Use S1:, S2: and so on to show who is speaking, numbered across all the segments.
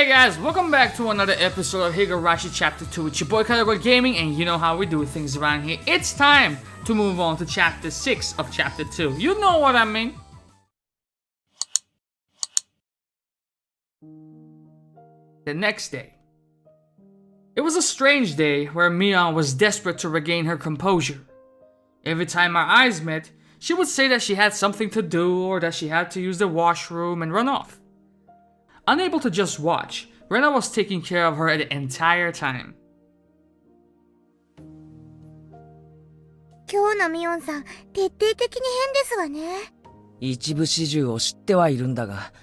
S1: Hey guys, welcome back to another episode of Higurashi Chapter 2 with your boy Karagol Gaming, and you know how we do things around here. It's time to move on to Chapter 6 of Chapter 2. You know what I mean. The next day. It was a strange day where Mion was desperate to regain her composure. Every time our eyes met, she would say that she had something to do or that she had to use the washroom and run off. Unable to just watch, Rena was taking care of her the entire time.
S2: 今日のミオンさん、徹底的に変ですわね。
S3: 一部始終を知ってはいるんだが、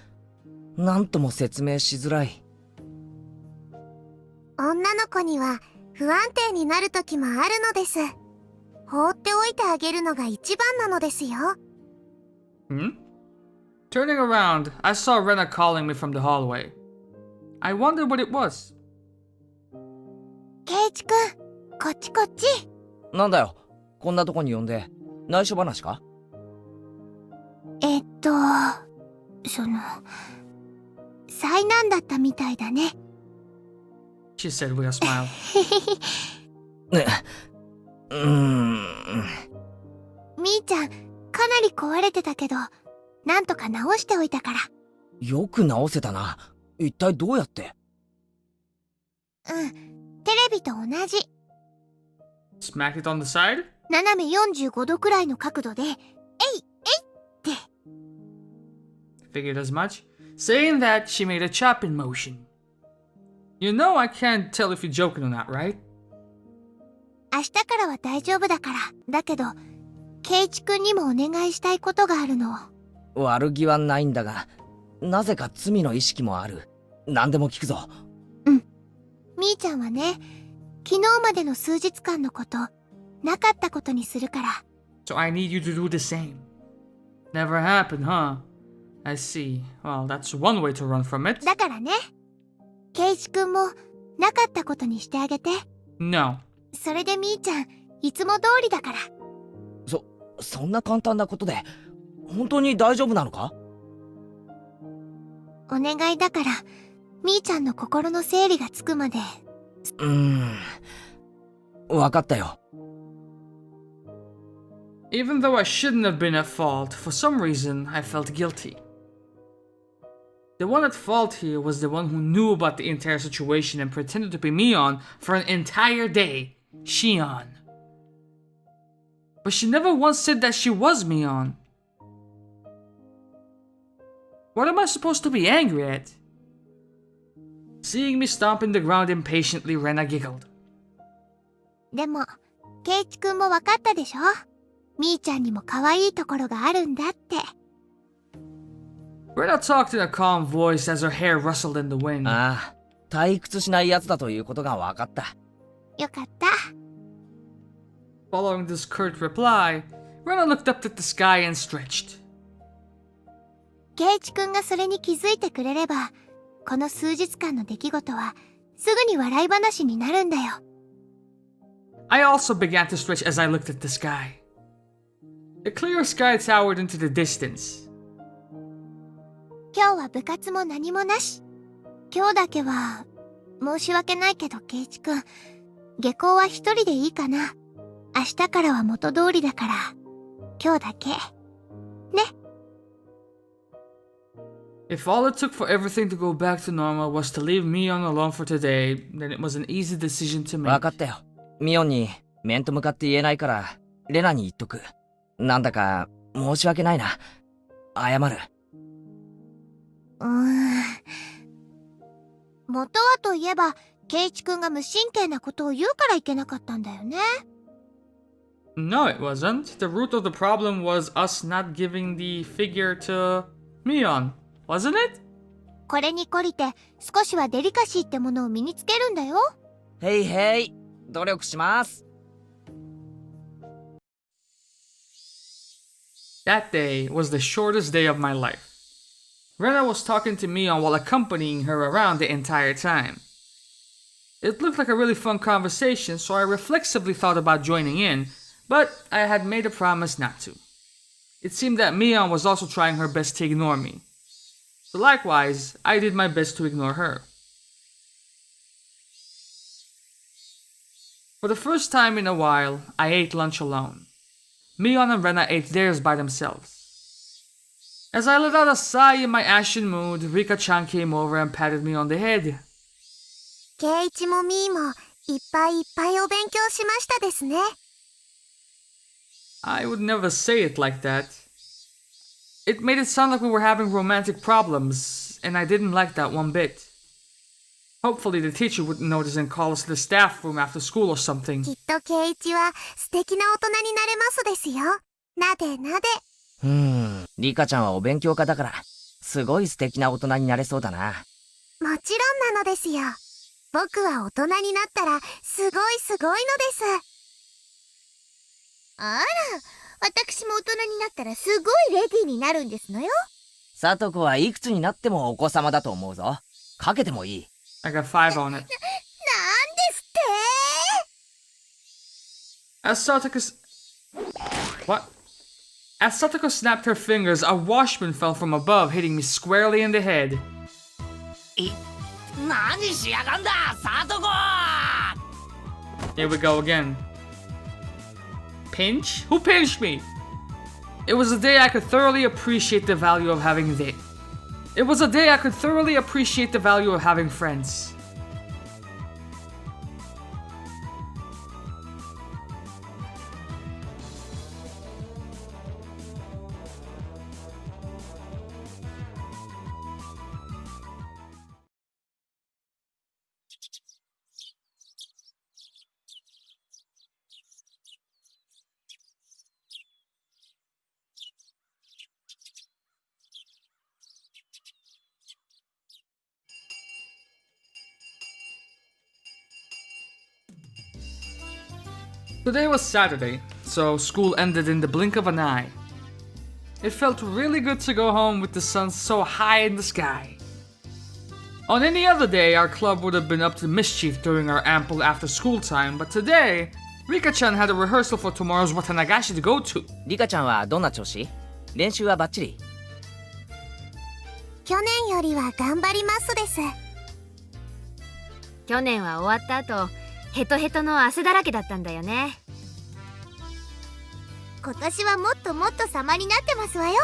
S3: なんとも説明しづらい。
S2: 女の子には不安定になる時もあるのです。放っておいてあげるのが一番なのですよ。
S1: Turning around, I saw Rena calling me from the hallway. I wondered what it was.
S2: ケイチくん、こっちこっち。
S3: なんだよ、こんなとこに呼んで、内緒話か？
S2: 災難だったみたいだね。
S1: She said with a smile.
S2: みーちゃん、かなり壊れてたけど、なんとか直しておいたから。
S3: よく直せたな。一体どうやって？
S2: テレビと同じ。
S1: Smack it on the side?
S2: 斜め45度くらいの角度で、えいって。
S1: Figured as much. Saying that, she made a chopping motion. You know I can't tell if you're joking or not, right?
S2: 明日からは大丈夫だから。だけど、ケイチくんにもお願いしたいことがあるの。
S3: 悪気はないんだが、なぜか罪の意識もある。何でも聞くぞ。
S2: みーちゃんはね、昨日までの数日間のこと、なかったことにするから。
S1: So I need you to do the same. Never happened, huh? I see. Well, that's one way to run from it.
S2: だからね、ケイチくんもなかったことにしてあげて。
S1: No.
S2: それでみーちゃん、いつも通りだから。
S3: そんな簡単なことで、本当に大丈夫なのか？
S2: お願いだから、みーちゃんの心の整理がつくまで。
S3: わかったよ。
S1: Even though I shouldn't have been at fault, for some reason I felt guilty. The one at fault here was the one who knew about the entire situation and pretended to be Mion for an entire day, Shion. But she never once said that she was Mion. What am I supposed to be angry at? Seeing me stomping the ground impatiently, Rena giggled.
S2: でも、ケイチくんもわかったでしょ？みーちゃんにも可愛いところがあるんだって。
S1: Rena talked in a calm voice as her hair rustled in the wind.
S3: ああ、退屈しないやつだということがわかった。
S2: よかった。
S1: Following this curt reply, Rena looked up at the sky and stretched.
S2: ケイチくんがそれに気づいてくれれば、この数日間の出来事はすぐに笑い話になるんだよ。
S1: I also began to stretch as I looked at the sky. The clear sky towered into the distance.
S2: 今日は部活も何もなし。今日だけは、申し訳ないけどケイチくん、下校は一人でいいかな。明日からは元通りだから、今日だけ。ね。
S1: If all it took for everything to go back to normal was to leave Mion alone for today, then it was an easy decision to make.
S3: わかったよ。ミオンに面と向かって言えないから、レナに言っとく。なんだか申し訳ないな。謝る。
S2: 元はといえば、ケイチくんが無神経なことを言うからいけなかったんだよね。
S1: No, it wasn't. The root of the problem was us not giving the figure to Mion, wasn't it?
S2: これに懲りて、少しはデリカシーってものを身につけるんだよ。
S3: へいへい、努力します。
S1: That day was the shortest day of my life. Rena was talking to Mion while accompanying her around the entire time. It looked like a really fun conversation, so I reflexively thought about joining in, but I had made a promise not to. It seemed that Mion was also trying her best to ignore me. So likewise, I did my best to ignore her. For the first time in a while, I ate lunch alone. Mion and Rena ate theirs by themselves. As I let out a sigh in my ashen mood, Rika-chan came over and patted me on the head.
S2: ケイイチもミーもいっぱいいっぱいお勉強しましたですね。
S1: I would never say it like that. It made it sound like we were having romantic problems, and I didn't like that one bit. Hopefully the teacher wouldn't notice and call us to the staff room after school or something.
S2: きっとケイイチは素敵な大人になれますですよ。なでなで。
S3: リカちゃんはお勉強家だから、すごい素敵な大人になれそうだな。
S2: もちろんなのですよ。僕は大人になったらすごいのです。あら、私も大人になったらすごいレディーになるんですのよ。
S3: さとこはいくつになってもお子様だと思うぞ。かけてもいい。
S1: I got 5 on it.
S2: なんですって
S1: As Satoko snapped her fingers, a washman fell from above, hitting me squarely in the head.
S3: 何しやがんだ、さとこ
S1: Here we go again. Pinch? Who pinched me? It was a day I could thoroughly appreciate the value of having friends. Today was Saturday, so school ended in the blink of an eye. It felt really good to go home with the sun so high in the sky. On any other day, our club would have been up to mischief during our ample after-school time, but today, Rika-chan had a rehearsal for tomorrow's Watanagashi to go to.
S3: リカちゃんはどんな調子？練習はバッチリ？
S2: 去年よりは頑張りますです。
S4: 去年は終わった後、ヘトヘトの汗だらけだったんだよね。
S2: 今年はもっともっと様になってますわよ。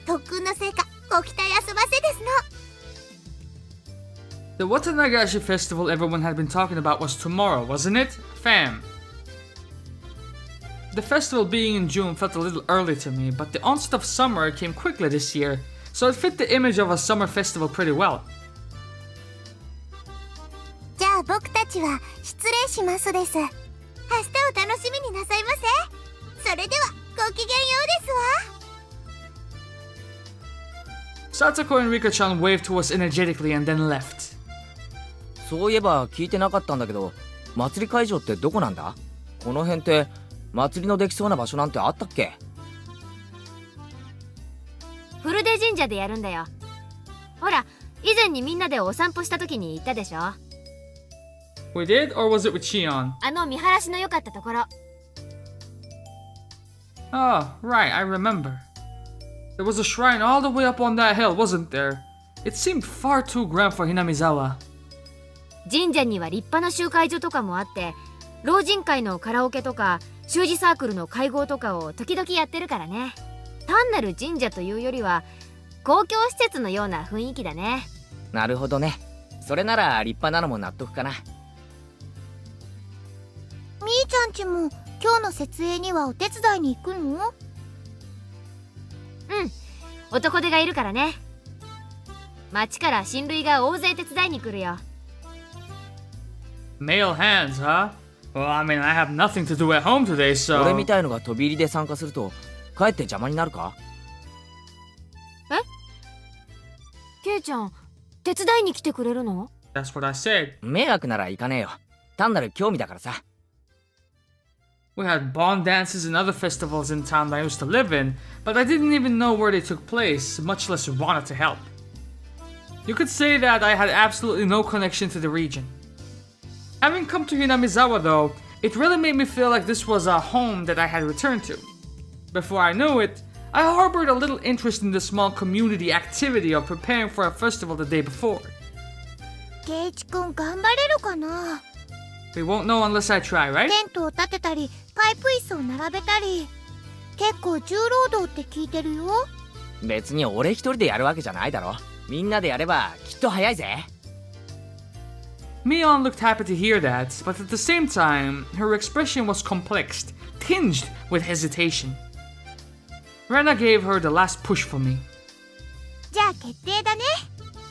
S2: 特訓の成果、ご期待あそばせですの。
S1: The Watanagashi festival everyone had been talking about was tomorrow, wasn't it, fam? The festival being in June felt a little early to me, but the onset of summer came quickly this year, so it fit the image of a summer festival pretty well.
S2: じゃあ僕たちは失礼しますです。明日を楽しみになさいませ。それではごきげんようですわ。
S1: Satoko and Rika-chan waved to us energetically and then left.
S3: そういえば聞いてなかったんだけど、祭り会場ってどこなんだ？この辺って祭りのできそうな場所なんてあったっけ？
S4: 古出神社でやるんだよ。ほら、以前にみんなでお散歩した時に行ったでしょ。
S1: We did, or was it with Shion?
S4: あの見晴らしの良かったところ。
S1: Oh, right, I remember. There was a shrine all the way up on that hill, wasn't there? It seemed far too grand for Hinamizawa.
S4: 神社には立派な集会所とかもあって、老人会のカラオケとか習字サークルの会合とかを時々やってるからね。単なる神社というよりは公共施設のような雰囲気だね。
S3: なるほどね。それなら立派なのも納得かな。
S2: みーちゃんちも今日の設営にはお手伝いに行くの？
S4: うん、男手がいるからね。町から親類が大勢手伝いに来るよ。
S1: Male hands, huh? Well, I mean, I have nothing to do at home today, so...
S3: 俺みたいのが飛び入りで参加するとかえって邪魔になるか？
S4: え？ケイちゃん、手伝いに来てくれるの？
S1: That's what I said.
S3: 迷惑なら行かねえよ。単なる興味だからさ。
S1: We had bond dances and other festivals in town that I used to live in, but I didn't even know where they took place, much less wanted to help. You could say that I had absolutely no connection to the region. Having come to Hinamizawa though, it really made me feel like this was a home that I had returned to. Before I knew it, I harbored a little interest in the small community activity of preparing for a festival the day before.
S2: ケイチくん頑張れるかな？
S1: We won't know unless I try, right?
S2: テントを立てたりパイプ椅子を並べたり、結構重労働って聞いてるよ。
S3: 別に俺一人でやるわけじゃないだろ。みんなでやればきっと早いぜ。
S1: Mion looked happy to hear that, but at the same time, her expression was complex, tinged with hesitation. Rena gave her the last push for me.
S2: じゃあ決定だね。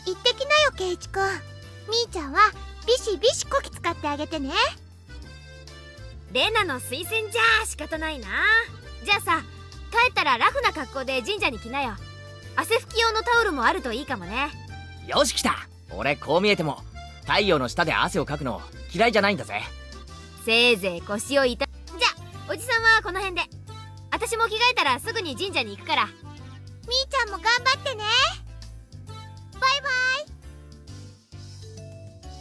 S2: 行ってきなよケイチくん。みーちゃんはビシビシこき使ってあげてね。
S4: レナの推薦じゃ仕方ないな。じゃあさ、帰ったらラフな格好で神社に来なよ。汗拭き用のタオルもあるといいかもね。
S3: よし来た。俺こう見えても太陽の下で汗をかくの嫌いじゃないんだぜ。
S4: せいぜい腰を痛。じゃあおじさんはこの辺で。私も着替えたらすぐに神社に行くから。
S2: みーちゃんも頑張ってね。バイバイ。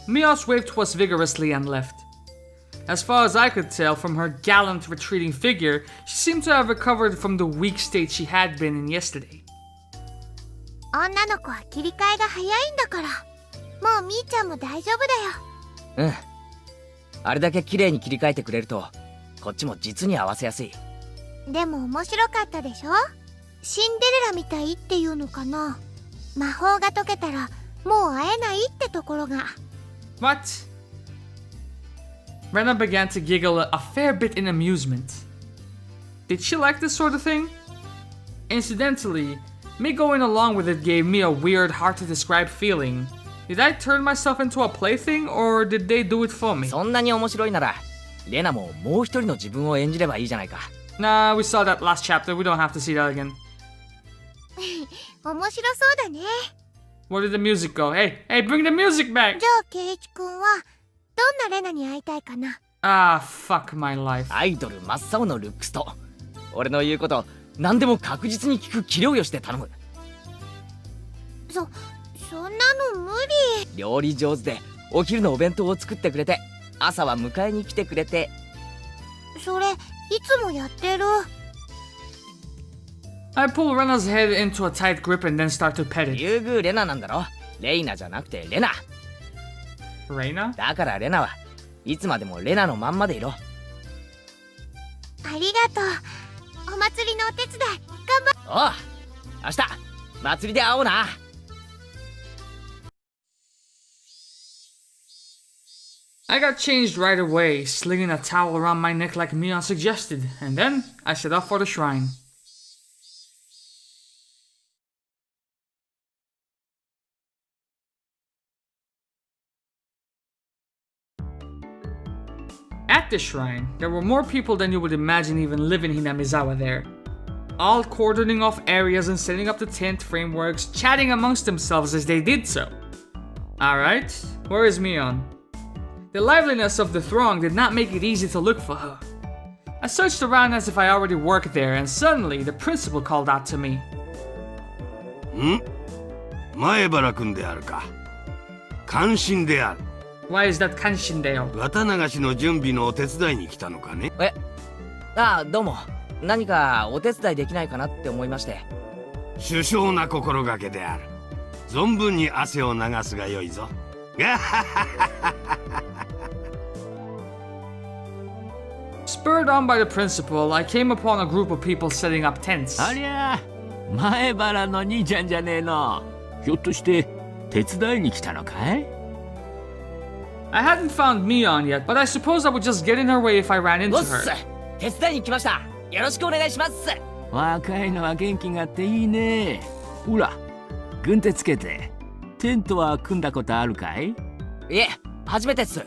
S1: Mios waved to us vigorously and left. As far as I could tell from her gallant retreating figure, she seemed to have recovered from the weak state she had been in yesterday.
S2: 女の子は切り替えが早いんだから、もうみーちゃんも大丈夫だよ。
S3: あれだけ綺麗に切り替えてくれるとこっちも実に合わせやすい。
S2: でも面白かったでしょ。シンデレラみたいっていうのかな。魔法が解けたらもう会えないってところが。
S1: What? Rena began to giggle a fair bit in amusement. Did she like this sort of thing? Incidentally, me going along with it gave me a weird, hard-to-describe feeling. Did I turn myself into a plaything, or did they do it for me?
S3: そんなに面白いならレナももう一人の自分を演じればいいじゃないか。
S1: Nah, we saw that last chapter. We don't have to see that again.
S2: 面白そうだね。
S1: Where did the music go? Hey, bring the music back!
S2: じゃあケイチくんはどんなレナに会いたいかな。
S1: Ah, fuck my life.
S3: アイドル真っ青のルックスと俺の言うこと何でも確実に聞く器量よして頼む。
S2: そんなの無理。
S3: 料理上手でお昼のお弁当を作ってくれて朝は迎えに来てくれて。
S2: それいつもやってる。
S1: I pull Rena's head into a tight grip and then start to pet it.
S3: 優遇レナなんだろ。レイナじゃなくてレナ
S1: Reina?
S3: だからレナはいつまでもレナのまんまでいろ。
S2: ありがとう。お祭りのお手伝い頑張っ。
S3: おう、明日祭りで会おうな。
S1: I got changed right away, slinging a towel around my neck like Mion suggested, and then I set off for the shrine. At the shrine, there were more people than you would imagine even live in Hinamizawa there. All cordoning off areas and setting up the tent frameworks, chatting amongst themselves as they did so. Alright, where is Mion? The liveliness of the throng did not make it easy to look for her. I searched around as if I already worked there, and suddenly the principal called out to me.
S5: 前原君であるか。関心である。
S1: Why is that Kanshindeo?
S5: 綿流しの準備のお手伝いに来たのかね。
S3: ああどうも。何かお手伝いできないかなって思いまして。
S5: 殊勝な心がけである。存分に汗を流すがよいぞ。
S1: Spurred on by the principal, I came upon a group of people setting up tents.
S6: ありゃ、前原の兄ちゃんじゃねえの。ひょっとして手伝いに来たのかい？
S1: I hadn't found Mion yet, but I suppose I would just get in her way if I ran
S3: お
S1: into
S3: っす
S1: her.
S3: 手伝いに来ました。よろしくお願いします。
S6: 若いのは元気があっていいね。ほら、軍手つけて。テントは組んだことあるかい？
S3: いえ、初めてっす。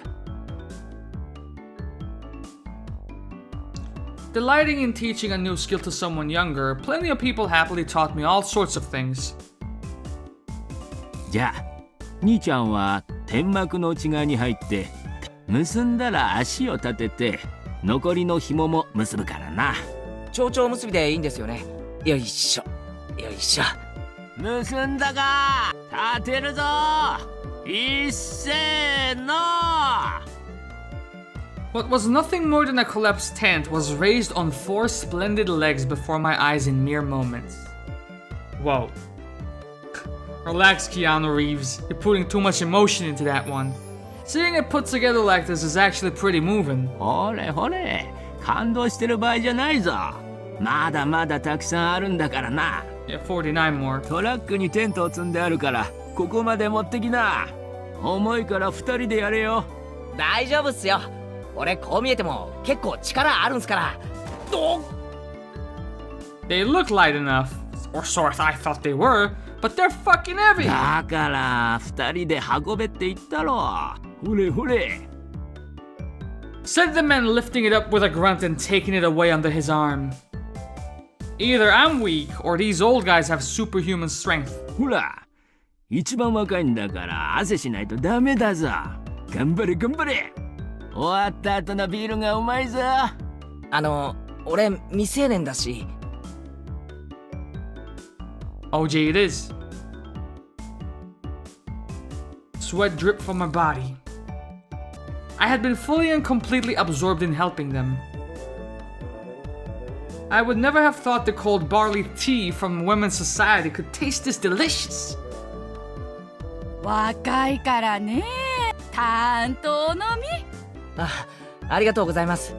S1: Delighting in teaching a new skill to someone younger, plenty of people happily taught me all sorts of things.
S6: じゃあ、兄ちゃんは天幕の内側に入って結んだら足を立てて残りの紐も結ぶからな。
S3: 蝶々結びでいいんですよね。よいしょよいしょ。
S6: 結んだか。立てるぞ。いっせーの。
S1: What was nothing more than a collapsed tent was raised on 4 splendid legs before my eyes in mere moments. Whoa. Relax, Keanu Reeves. You're putting too much emotion into that one. Seeing it put together like this is actually pretty moving.
S6: ほれほれ、感動してる場合じゃないぞ。まだまだたくさんあるんだからな。
S1: Yeah, 49 more.
S6: トラックにテントを積んであるから、ここまで持ってきな。重いから2人でやれよ。
S3: 大丈夫っすよ。俺こう見えても結構力あるんすから。
S1: They look light enough, or so I thought they were, but they're fucking heavy.
S6: だから2人で運べって言ったろ。ほれほれ。
S1: Said the man, lifting it up with a grunt and taking it away under his arm. Either I'm weak, or these old guys have superhuman strength.
S6: ほら、一番若いんだから汗しないとダメだぞ。頑張れ頑張れ。終わった後のビールがうまいぞ。
S3: 俺未成年だし。
S1: OJ it is. Sweat dripped from my body. I had been fully and completely absorbed in helping them. I would never have thought the cold barley tea from women's society could taste this delicious.
S7: 若いからね。担当のみ。
S3: ありがとうございます。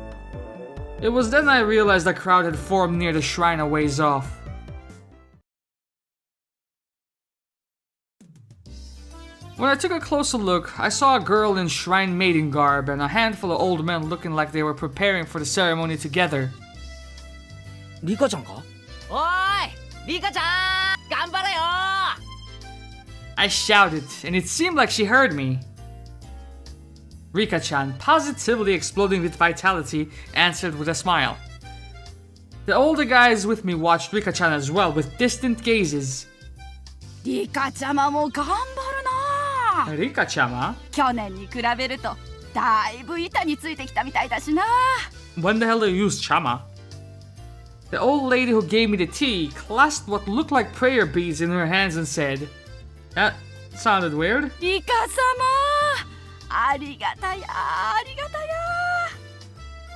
S1: It was then I realized a crowd had formed near the shrine a ways off. When I took a closer look, I saw a girl in shrine maiden garb and a handful of old men looking like they were preparing for the ceremony together.
S3: リカちゃんか？おーい、リカちゃん、頑張れよ！
S1: I shouted, and it seemed like she heard me. Rika-chan, positively exploding with vitality, answered with a smile. The older guys with me watched Rika-chan as well with distant gazes.
S7: リカちゃまも頑張るな。
S1: Rika-chama?
S7: 去年に比べるとだいぶ板についてきたみたいだしな。
S1: When the hell do you use chama? The old lady who gave me the tea clasped what looked like prayer beads in her hands and said, That sounded weird.
S7: リカ様、ありがたや、ありがたや。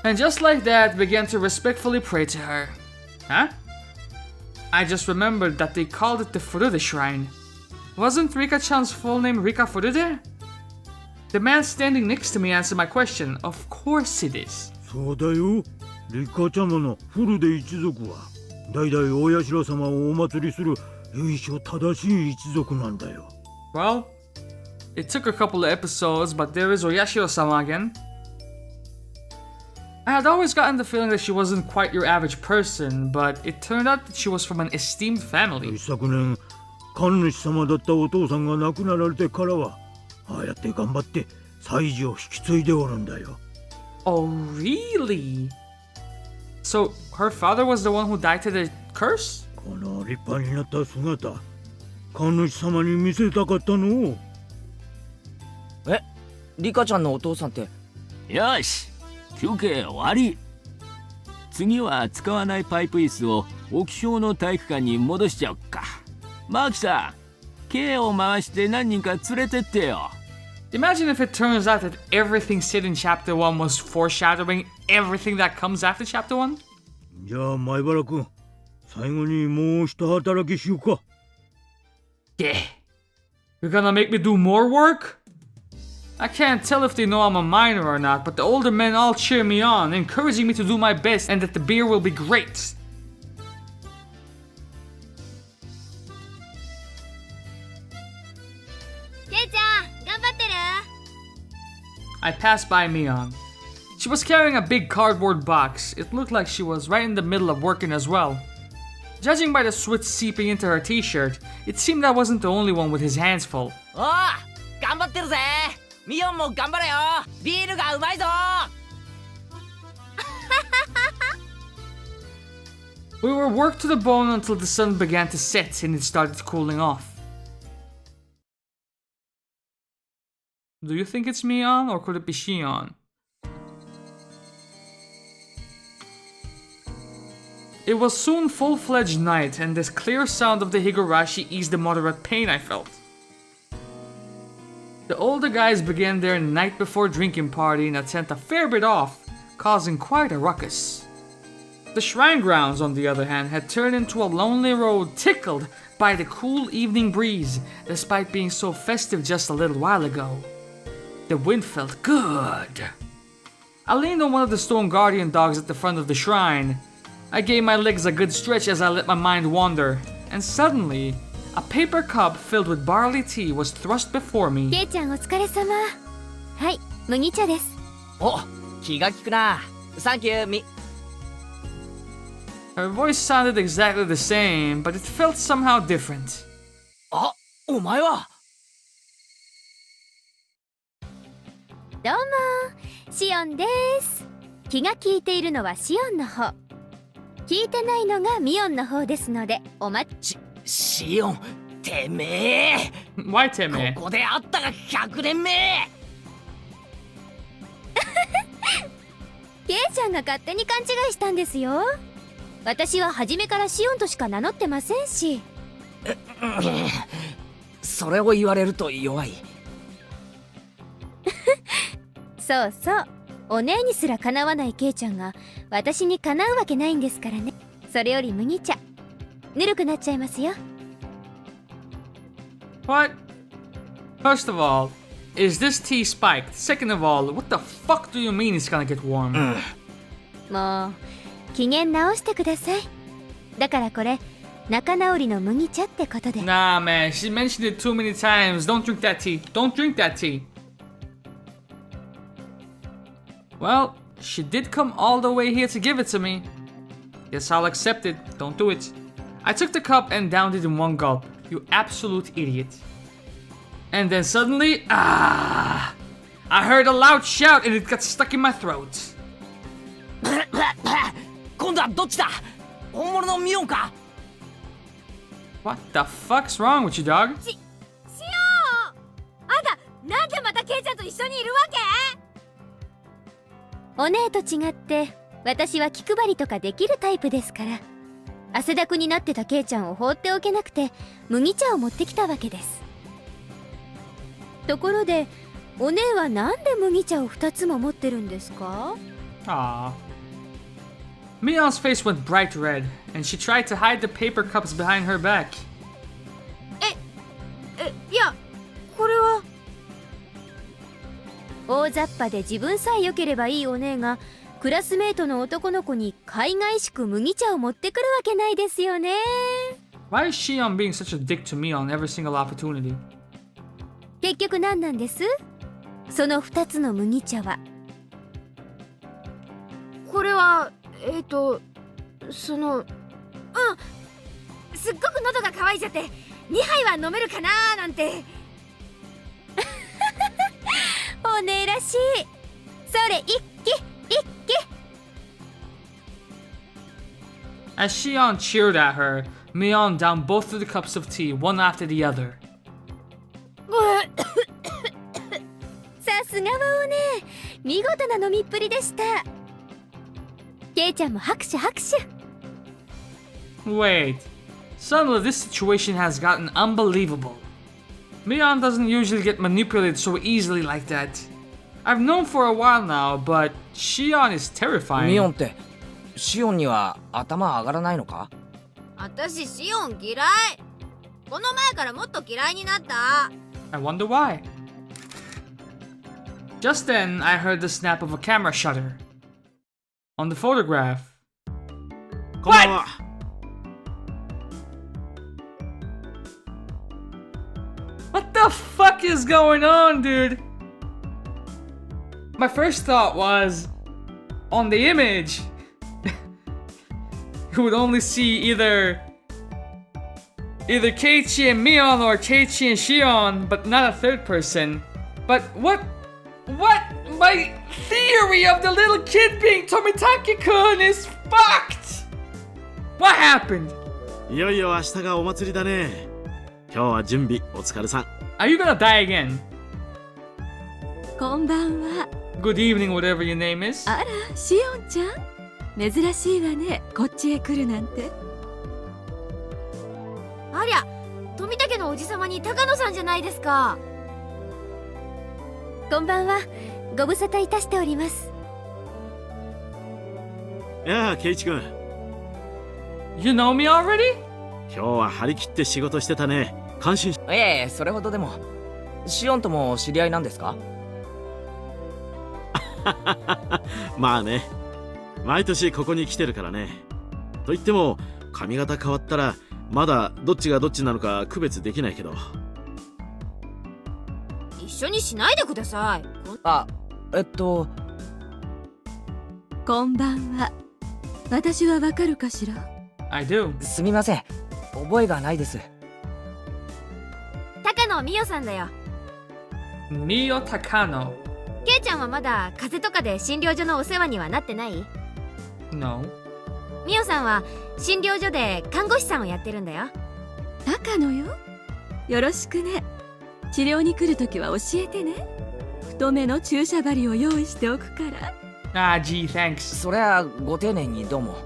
S1: And just like that, began to respectfully pray to her. Huh? I just remembered that they called it the Furude Shrine. Wasn't Rika-chan's full name Rika Furude? The man standing next to me answered my question. Of course it is.
S8: そうだよ。リカちゃまのフルデ一族は代々大社様をお祭りする由緒正しい一族なんだよ。
S1: Well, it took a couple of episodes, but there is Oyashiro-sama again. I had always gotten the feeling that she wasn't quite your average person, but it turned out that she was from an esteemed family.
S8: 一昨年、神主様だったお父さんが亡くなられてからは、ああやって頑張って祭事を引き継いでおるんだよ。
S1: Oh, really? So, her father was the one who died to the curse?
S8: この立派になった姿、神主様に見せたかったの。
S3: え、リカちゃんのお父さんって？
S6: よし、休憩終わり。次は使わないパイプ椅子を沖小の体育館に戻しちゃおっか。マーキさん、Kを回して何人か連れてってよ。
S1: Imagine if it turns out that everything said in Chapter 1 was foreshadowing everything that comes after Chapter 1?
S8: じゃあ前原君、最後にもう一働きしようか。
S1: Yeah. You're gonna make me do more work? I can't tell if they know I'm a minor or not, but the older men all cheer me on, encouraging me to do my best and that the beer will be great. I passed by Mion. She was carrying a big cardboard box. It looked like she was right in the middle of working as well. Judging by the sweat seeping into her t-shirt, it seemed I wasn't the only one with his hands full.
S3: おー、頑張ってるぜ。ミオンも頑張れよ。ビールがうまいぞ。
S1: We were worked to the bone until the sun began to set and it started cooling off. Do you think it's Mion or could it be Shion? It was soon full-fledged night and this clear sound of the Higurashi eased the moderate pain I felt. The older guys began their night before drinking party in a tent a fair bit off, causing quite a ruckus. The shrine grounds, on the other hand, had turned into a lonely road tickled by the cool evening breeze, despite being so festive just a little while ago. The wind felt good. I leaned on one of the stone guardian dogs at the front of the shrine. I gave my legs a good stretch as I let my mind wander, and suddenly, a paper cup filled with barley tea was thrust before me.
S2: ケイちゃんお疲れ様。はい、麦茶です。
S3: お、気が利くな。サンキュー、
S1: Her voice sounded exactly the same, but it felt somehow different.
S3: あ、お前は。
S2: どうも、シオンです。気が利いているのはシオンの方。聞いてないのがミオンの方ですので、
S3: シオン、てめえ。
S1: Why, Timmy?
S3: ここで会ったが100年目。
S2: ケイちゃんが勝手に勘違いしたんですよ。私は初めからシオンとしか名乗ってませんし。
S3: それを言われると弱い。
S2: そうそう、お姉にすらかなわないケイちゃんが私にかなうわけないんですからね。それより麦茶ぬるくなっちゃいますよ。
S1: What? First of all, is this tea spiked? Second of all, what the fuck do you mean it's gonna get warm?
S2: もう機嫌直してください。だからこれ仲直りの麦茶ってことで。
S1: Nah, man, she mentioned it too many times. Don't drink that tea. Don't drink that tea. Well, she did come all the way here to give it to me. Guess I'll accept it. Don't do it. I took the cup and downed it in one gulp. You absolute idiot. And then suddenly, I heard a loud shout and it got stuck in my throat.
S3: 今度はどっちだ？本物のミオンか？
S1: What the fuck's wrong with you, dog?
S4: シオン！あんた、なんでまたケイちゃんと一緒にいるわけ？
S2: お姉と違って私は気配りとかできるタイプですから。汗だくになってたケイちゃんを放っておけなくて麦茶を持ってきたわけです。ところでお姉はなんで麦茶を2つも持ってるんですか？
S1: Aww. Mion's face went bright red, and she tried to hide the paper cups behind her back.
S4: いや、これは。
S2: 大雑把で自分さえ良ければいいお姉がクラスメートの男の子に海外しく麦茶を持ってくるわけないですよね。
S1: Why is Shion being such a dick to me on every single opportunity?
S2: 結局何なんです？その2つの麦茶は。
S4: これは、すっごく喉が渇いちゃって2杯は飲めるかなーなんて。
S2: お姉らしい。それ一気一気。
S1: As Shion cheered at her, Mion downed both of the cups of tea, one after the other.
S2: さすがはお姉、見事な飲みっぷりでした。ケイちゃんも拍手拍手。
S1: Wait, suddenly this situation has gotten unbelievable. Mion doesn't usually get manipulated so easily like that. I've known for a while now, but Shion is terrifying.
S3: ミオンってシオンには頭上がらないのか？
S4: 私シオン嫌い。この前からもっと嫌いになった。
S1: I wonder why. Just then, I heard the snap of a camera shutter. On the photograph.
S5: こんばんは。
S1: What the fuck is going on, dude? My first thought was, on the image, you would only see either Keiichi and Mion or Keiichi and Shion, but not a third person. But what? My theory of the little kid being Tomitake-kun is fucked! What happened?
S5: いよいよ明日がお祭りだね。今日は準備お疲れさん。
S1: Are you gonna die again?
S7: こんばんは。
S1: Good evening, whatever your name is.
S7: あら、シオンちゃん。珍しいわね、こっちへ来るなんて。
S4: ありゃ、富武のおじさまに高野さんじゃないですか。
S2: こんばんは。ご無沙汰いたしております。
S5: いやあ、ケイチ君。
S1: You know me already?
S5: 今日は張り切って仕事してたね。感心し。
S3: それほどでも。シオンとも知り合いなんですか？
S9: まあね、毎年ここに来てるからね。と言っても髪型変わったらまだどっちがどっちなのか区別できないけど。
S4: 一緒にしないでください。
S3: あ、
S7: こんばんは。私はわかるかしら？
S1: I do.
S3: すみません。覚えがないです。
S4: 高野美代さんだよ。
S1: Mio Takano.
S4: ケイちゃんはまだ風邪とかで診療所のお世話にはなってない？
S1: No.
S4: 美代さんは診療所で看護師さんをやってるんだよ。
S7: 高野よ。よろしくね。治療に来るときは教えてね。太めの注射針を用意しておくから。
S1: Ah, gee, thanks.
S3: そりゃご丁寧にどうも。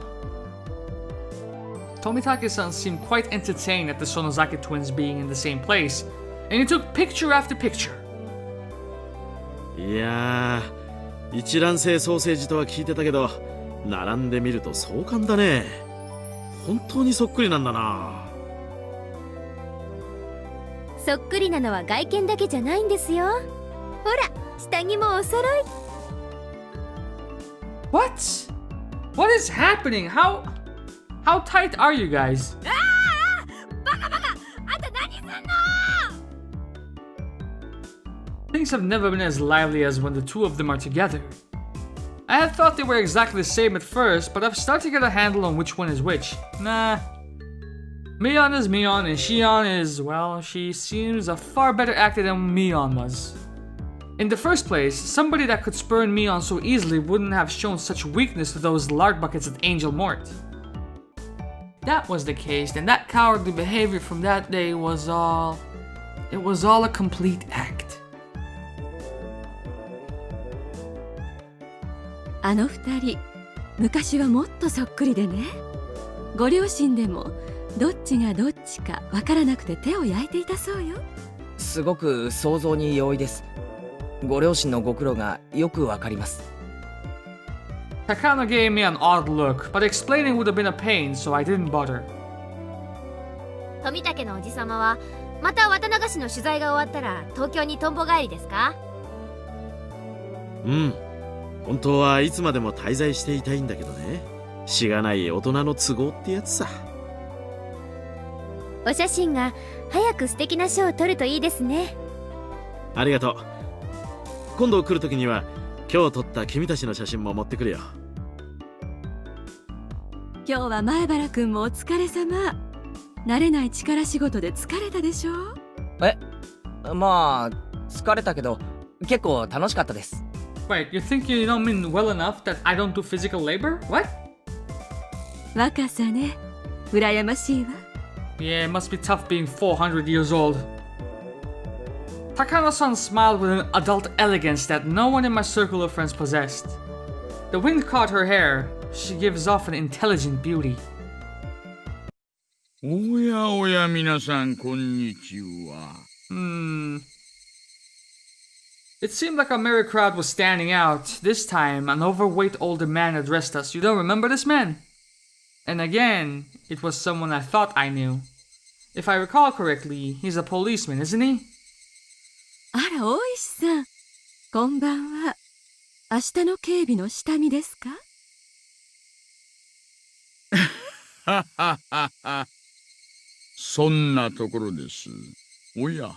S1: Tomitake-san seemed quite entertained at the Sonozaki twins being in the same place, and he took picture after picture.
S9: いやー、一卵性ソーセージとは聞いてたけど、並んでみると壮観だね。本当にそっくりなんだな。
S2: そっくりなのは外見だけじゃないんですよ。ほら、下着もお揃い。
S1: What? What is happening? How tight are you guys?
S4: バカバカ、あんた何すんの？
S1: Things have never been as lively as when the two of them are together. I had thought they were exactly the same at first, but I've started to get a handle on which one is which. Nah. Mion is Mion, and Shion is, well, she seems a far better actor than Mion was. In the first place, somebody that could spurn Mion so easily wouldn't have shown such weakness to those lard buckets at Angel Mort. If that was the case, then that cowardly behavior from that day was all... It was all a complete act.
S7: あの二人、昔はもっとそっくりでね。ご両親でもどっちがどっちかわからなくて手を焼いていたそうよ。
S3: すごく想像に容易です。ご両親のご苦労がよくわかります。
S1: Takano gave me an odd look, but explaining would have been a pain, so I didn't bother.
S4: 富武のおじさまはまた綿流しの取材が終わったら東京にとんぼ帰りですか？
S9: うん。本当はいつまでも滞在していたいんだけどね。しがない大人の都合ってやつさ。
S2: お写真が早く素敵な賞を取るといいですね。
S9: ありがとう。今度来るときには今日撮った君たちの写真も持ってくるよ。
S7: 今日は前原くんもお疲れ様。慣れない力仕事で疲れたでしょ？
S3: まあ疲れたけど結構楽しかったです。
S1: Wait, you think you know me well enough that I don't do physical labor? What?
S7: 若さね。羨ましいわ。
S1: Yeah, it must be tough being 400 years old. Takano-san smiled with an adult elegance that no one in my circle of friends possessed. The wind caught her hair. She gives off an intelligent beauty.
S10: おやおや皆さんこんにちは。
S1: It seemed like a merry crowd was standing out. This time, an overweight older man addressed us. You don't remember this man? And again, it was someone I thought I knew. If I recall correctly, he's a policeman, isn't he?
S7: あら、大石さん。こんばんは。明日の警備の下見ですか？
S10: はははは。そんなところです。おや、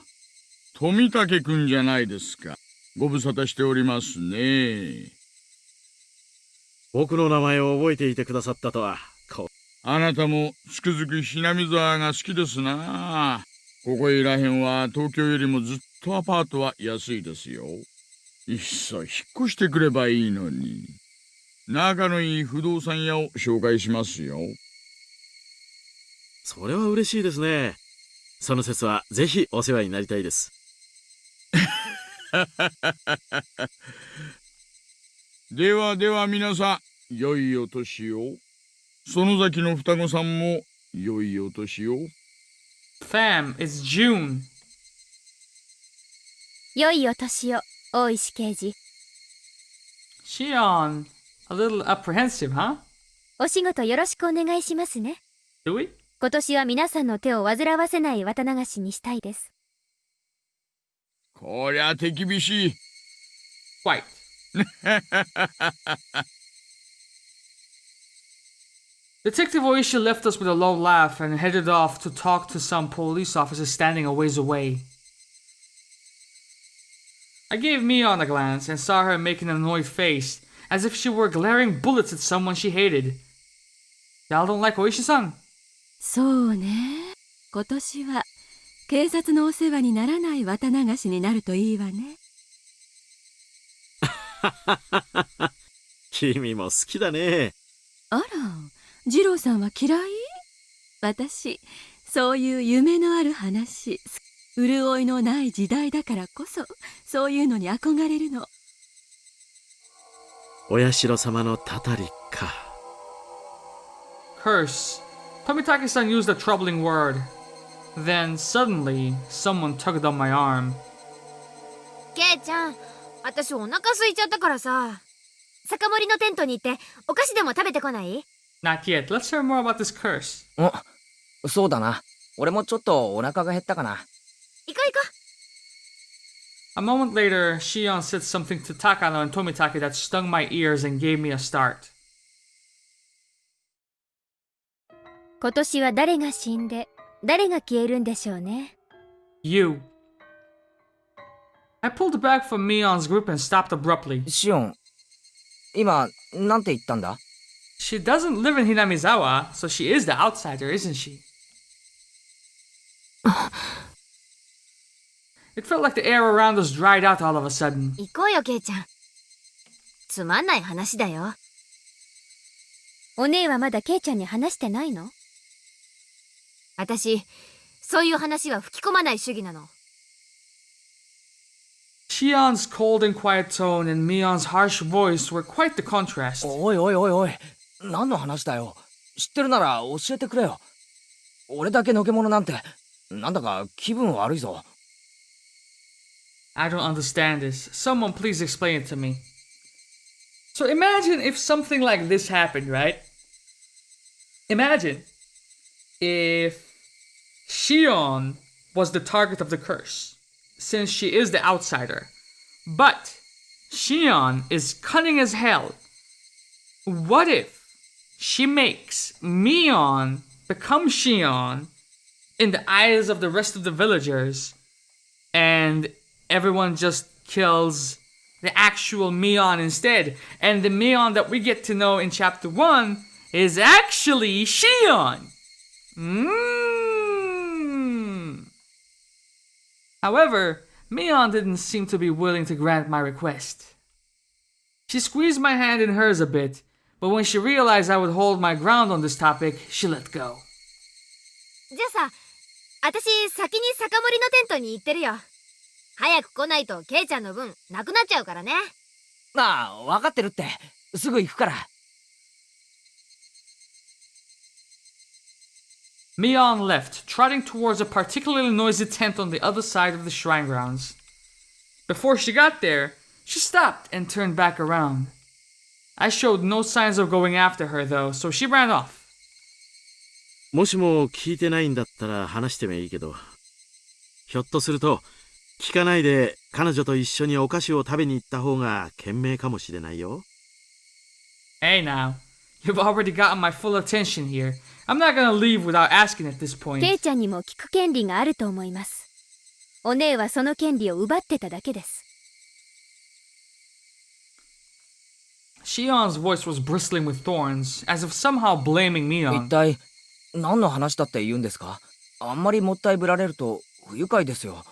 S10: 富武くんじゃないですか。ご無沙汰しておりますね。
S9: 僕の名前を覚えていてくださったとは。
S10: あなたもつくづくHinamizawaが好きですな。ここいらへんは東京よりもずっとアパートは安いですよ。いっそ引っ越してくればいいのに。仲のいい不動産屋を紹介しますよ。
S9: それは嬉しいですね。その節はぜひお世話になりたいです。
S10: ではでは皆さん、良いお年を。園崎の双子さんも良いお年を。
S1: Fam, it's June.
S2: 良いお年を、大石刑事。
S1: Shion, a little apprehensive, huh?
S2: お仕事よろしくお願いしますね。
S1: Do we?
S2: 今年は皆さんの手を煩わせない綿流しにしたいです。
S10: こりゃ手厳しい。
S1: Quite. Detective Oishi left us with a low laugh and headed off to talk to some police officers standing a ways away. I gave Mion a glance and saw her making an annoyed face, as if she were glaring bullets at someone she hated. Y'all don't like Oishi-san?
S7: そうね。今年は警察のお世話にならない綿流しになるといいわね。
S9: 君も好きだね。
S7: あら、二郎さんは嫌い？私、そういう夢のある話、潤いのない時代だからこそ、そういうのに憧れるの。
S9: お社様のたたりか。
S1: Curse. Tomitake-san used a troubling word. Then, suddenly, someone tugged on my arm.
S4: ケイちゃん、私お腹空いちゃったからさ。酒盛りのテントに行ってお菓子でも食べてこない？
S1: Not yet. Let's hear more about this curse.
S3: そうだな。俺もちょっとお腹が減ったかな。
S4: 行こう行こう。
S1: A moment later, Shion said something to Takano and Tomitake that stung my ears and gave me a start.
S4: 今年は誰が死んで誰が消えるんでしょうね。
S1: You. I pulled back from Mion's group and stopped abruptly.
S3: シオン、今、なんて言ったんだ？
S1: She doesn't live in Hinamizawa, so she is the outsider, isn't she? It felt like the air around us dried out all of a sudden.
S4: 行こうよケイちゃん。つまんない話だよ。お姉はまだケイちゃんに話してないの？私、そういう話は吹き込まない主義なの。
S1: Shion's cold and quiet tone and Mion's harsh voice were quite the contrast.
S3: おいおいおいおい、何の話だよ。知ってるなら教えてくれよ。俺だけのけ者なんて、なんだか気分悪いぞ。
S1: I don't understand this. Someone please explain it to me. So imagine if something like this happened, right? Imagine if Shion was the target of the curse, since she is the outsider. But Shion is cunning as hell. What if she makes Mion become Shion in the eyes of the rest of the villagers, and everyone just kills the actual Mion instead, and the Mion that we get to know in chapter 1 is actually Shion. However, Mion didn't seem to be willing to grant my request. She squeezed my hand in hers a bit, but when she realized I would hold my ground on this topic, she let go.
S4: じゃあさ、私先に酒盛りのテントに行ってるよ。早く来ないとケイちゃんの分なくなっちゃうからね。
S3: ああ、分かってるって。すぐ行くから。
S1: Mion left, trotting towards a particularly noisy tent on the other side of the shrine grounds. Before she got there, she stopped and turned back around. I showed no signs of going after her though, so she ran off.
S9: もしも聞いてないんだったら話してもいいけど、ひょっとすると聞かないで彼女と一緒にお菓子を食べに行った方が賢明かもしれないよ。
S1: Hey now, you've already gotten my full attention here. I'm not gonna leave without asking at this point.
S4: ケイちゃんにも聞く権利があると思います。お姉はその権利を奪ってただけです。
S1: Shion's voice was bristling with thorns, as if somehow blaming
S3: 一
S1: Mion.
S3: 体、何の話だって言うんですか？あんまりもったいぶられると不愉快ですよ。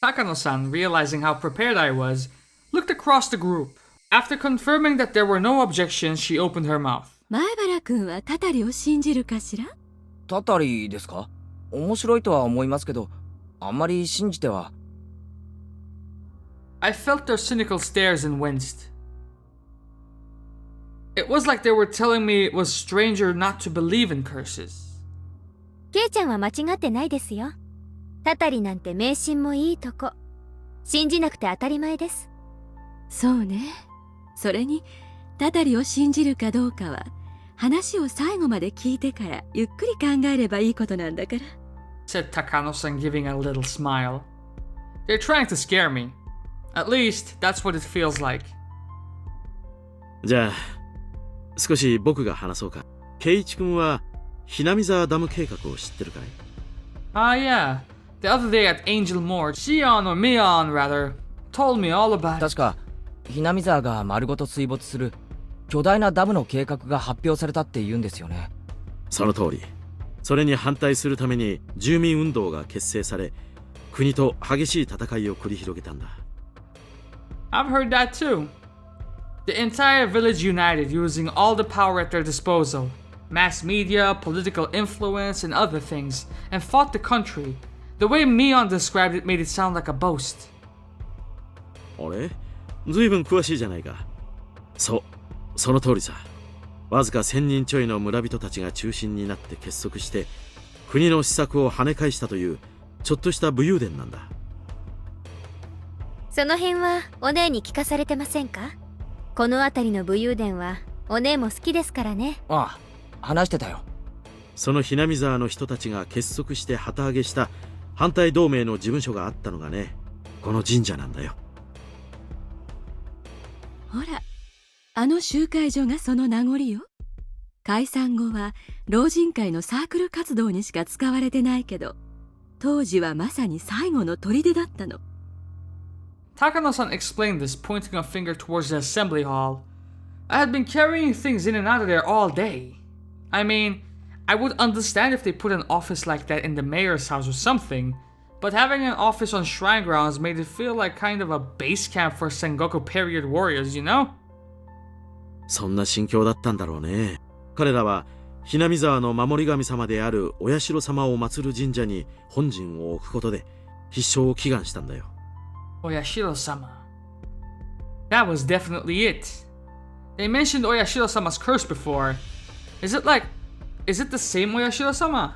S1: Takano-san, realizing how prepared I was, looked across the group. After confirming that there were no objections, she opened her mouth.
S7: 前原君はたたりを信じるかしら？
S3: たたりですか？面白いとは思いますけど、あんまり信じては。
S1: I felt their cynical stares and winced. It was like they were telling me it was stranger not to believe in curses.
S4: ケイちゃんは間違ってないですよ。たたりなんて迷信もいいとこ。信じなくて当たり前です。
S7: そうね。それにたたりを信じるかどうかは話を最後まで聞いてからゆっくり考えればいいことなんだから。
S1: Said Takano-san, giving a little smile. They're trying to scare me. At least, that's what it feels like.
S9: じゃあ少し僕が話そうか。圭一君はひなみ沢ダム計画を知ってるかい？
S1: Ah, yeah. The other day at Angel Moor, Shion or Mion, rather, told me all about it.
S3: 確かhinamizawaが丸ごと水没する巨大なダムの計画が発表されたって言うんですよね。
S9: その通り。それに反対するために住民運動が結成され、国と激しい戦いを繰り広げたんだ。
S1: I've heard that too. The entire village united, using all the power at their disposal, mass media, political influence, and other things, and fought the country. The way Mion described it made it sound like a boast.
S9: あれ？ずいぶん詳しいじゃないか。その通りさ。わずか1000人ちょいの村人たちが中心になって結束して、国の施策を跳ね返したというちょっとした武勇伝なんだ。
S4: その辺はお姉に聞かされてませんか？この辺りの武勇伝はお姉も好きですからね。
S3: ああ、話してたよ。
S9: そのひなみ沢の人たちが結束して旗揚げした反対同盟の事務所があったのがね、この神社なんだよ。
S7: ほら、あの集会所がその名残よ。解散後は老人会のサークル活動にしか使われてないけど、当時はまさに最後の砦だったの。
S1: Takano-san explained this, pointing a finger towards the assembly hall. I had been carrying things in and out of there all day. I mean, I would understand if they put an office like that in the mayor's house or something, but having an office on shrine grounds made it feel like kind of a base camp for Sengoku period warriors, you know?
S9: そんな心境だったんだろうね。彼らはひなみ沢の守り神様であるお社様を祀る神社に本陣を置くことで必勝を祈願したんだよ。
S1: Oyashiro-sama. That was definitely it. They mentioned Oyashiro-sama's curse before. Is it the same Oyashiro-sama?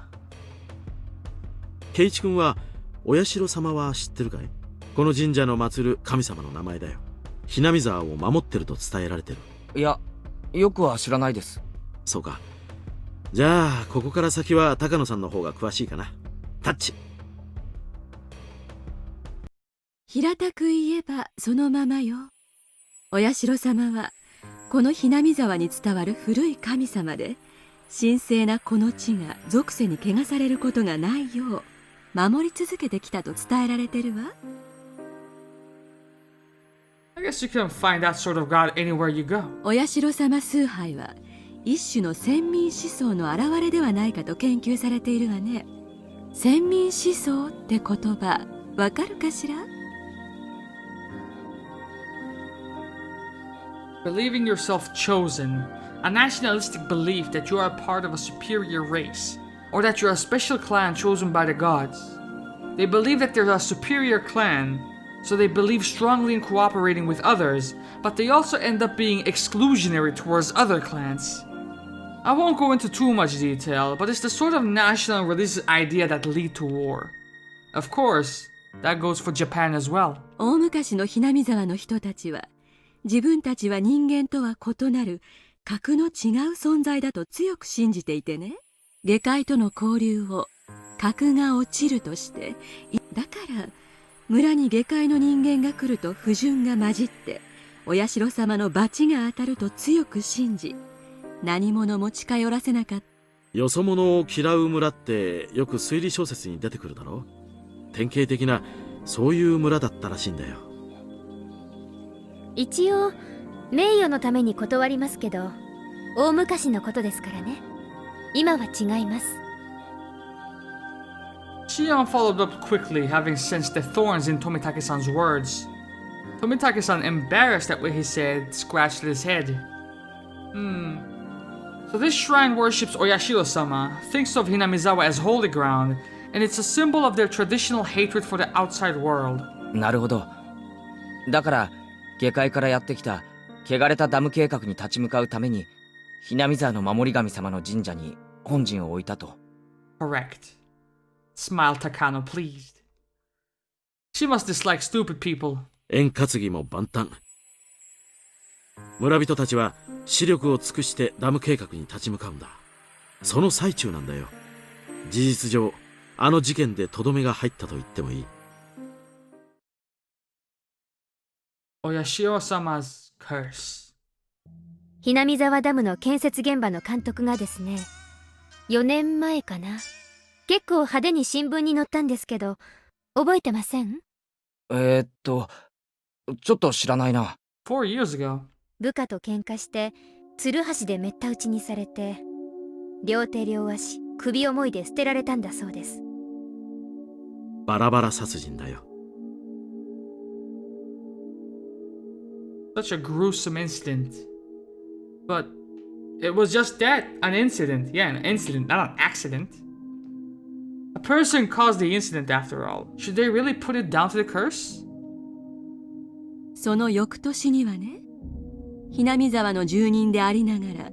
S9: 圭一君はお社様は知ってるかい？この神社の祀る神様の名前だよ。ひなみ沢を守ってると伝えられてる。
S3: いや、よくは知らないです。
S9: そうか。じゃあここから先は高野さんの方が詳しいかな。タッチ。
S7: 平たく言えばそのままよ。お社様はこのhinamizawa沢に伝わる古い神様で、神聖なこの地が俗世に汚されることがないよう守り続けてきたと伝えられてるわ。
S1: I guess you can find that sort of god anywhere you go.
S7: お社様崇拝は一種の先民思想の表れではないかと研究されているわね。先民思想って言葉わかるかしら？
S1: Believing yourself chosen, a nationalistic belief that you are a part of a superior race, or that you're a special clan chosen by the gods. They believe that they're a superior clan, so they believe strongly in cooperating with others, but they also end up being exclusionary towards other clans. I won't go into too much detail, but it's the sort of national and religious idea that lead to war. Of course, that goes for Japan as well.
S7: 大昔のhinamizawa沢の人たちは、自分たちは人間とは異なる格の違う存在だと強く信じていてね。下界との交流を格が落ちるとして、だから村に下界の人間が来ると不純が混じって、お社様の罰が当たると強く信じ、何者も近寄らせなかった。
S9: よそ者を嫌う村ってよく推理小説に出てくるだろ。典型的なそういう村だったらしいんだよ。
S4: 一応名誉のために断りますけど、大昔のことですからね。今は違います。
S1: Shion followed up quickly, having sensed the thorns in Tomitake-san's words. Tomitake-san, embarrassed at what he said, scratched his head. So this shrine worships Oyashiro-sama, thinks of Hinamizawa as holy ground, and it's a symbol of their traditional hatred for the outside world.
S3: なるほど。だから下界からやってきた汚れたダム計画に立ち向かうためにhinamizawa沢の守り神様の神社に本陣を置いたと。
S1: Correct. Smiled Takano, pleased. She must dislike stupid people.
S9: 円担ぎも万端。村人たちは視力を尽くしてダム計画に立ち向かうんだ。その最中なんだよ。事実上あの事件でとどめが入ったと言ってもいい。
S1: Oyashiro-sama's curse.
S4: ひなみざわダムの建設現場の監督がですね、4年前かな。結構派手に新聞に載ったんですけど、覚えてません？
S3: ちょっと知らないな。
S1: 4 years ago.
S4: 部下と喧嘩して、つるはしでめった打ちにされて、両手両足、首をもいで捨てられたんだそうです。
S9: バラバラ殺人だよ。
S1: Such a gruesome incident. But it was just that, an incident. Yeah, an incident, not an accident. A person caused the incident after all. Should they really put it down to the curse?
S7: その翌年にはね、ひなみ沢の住人でありながら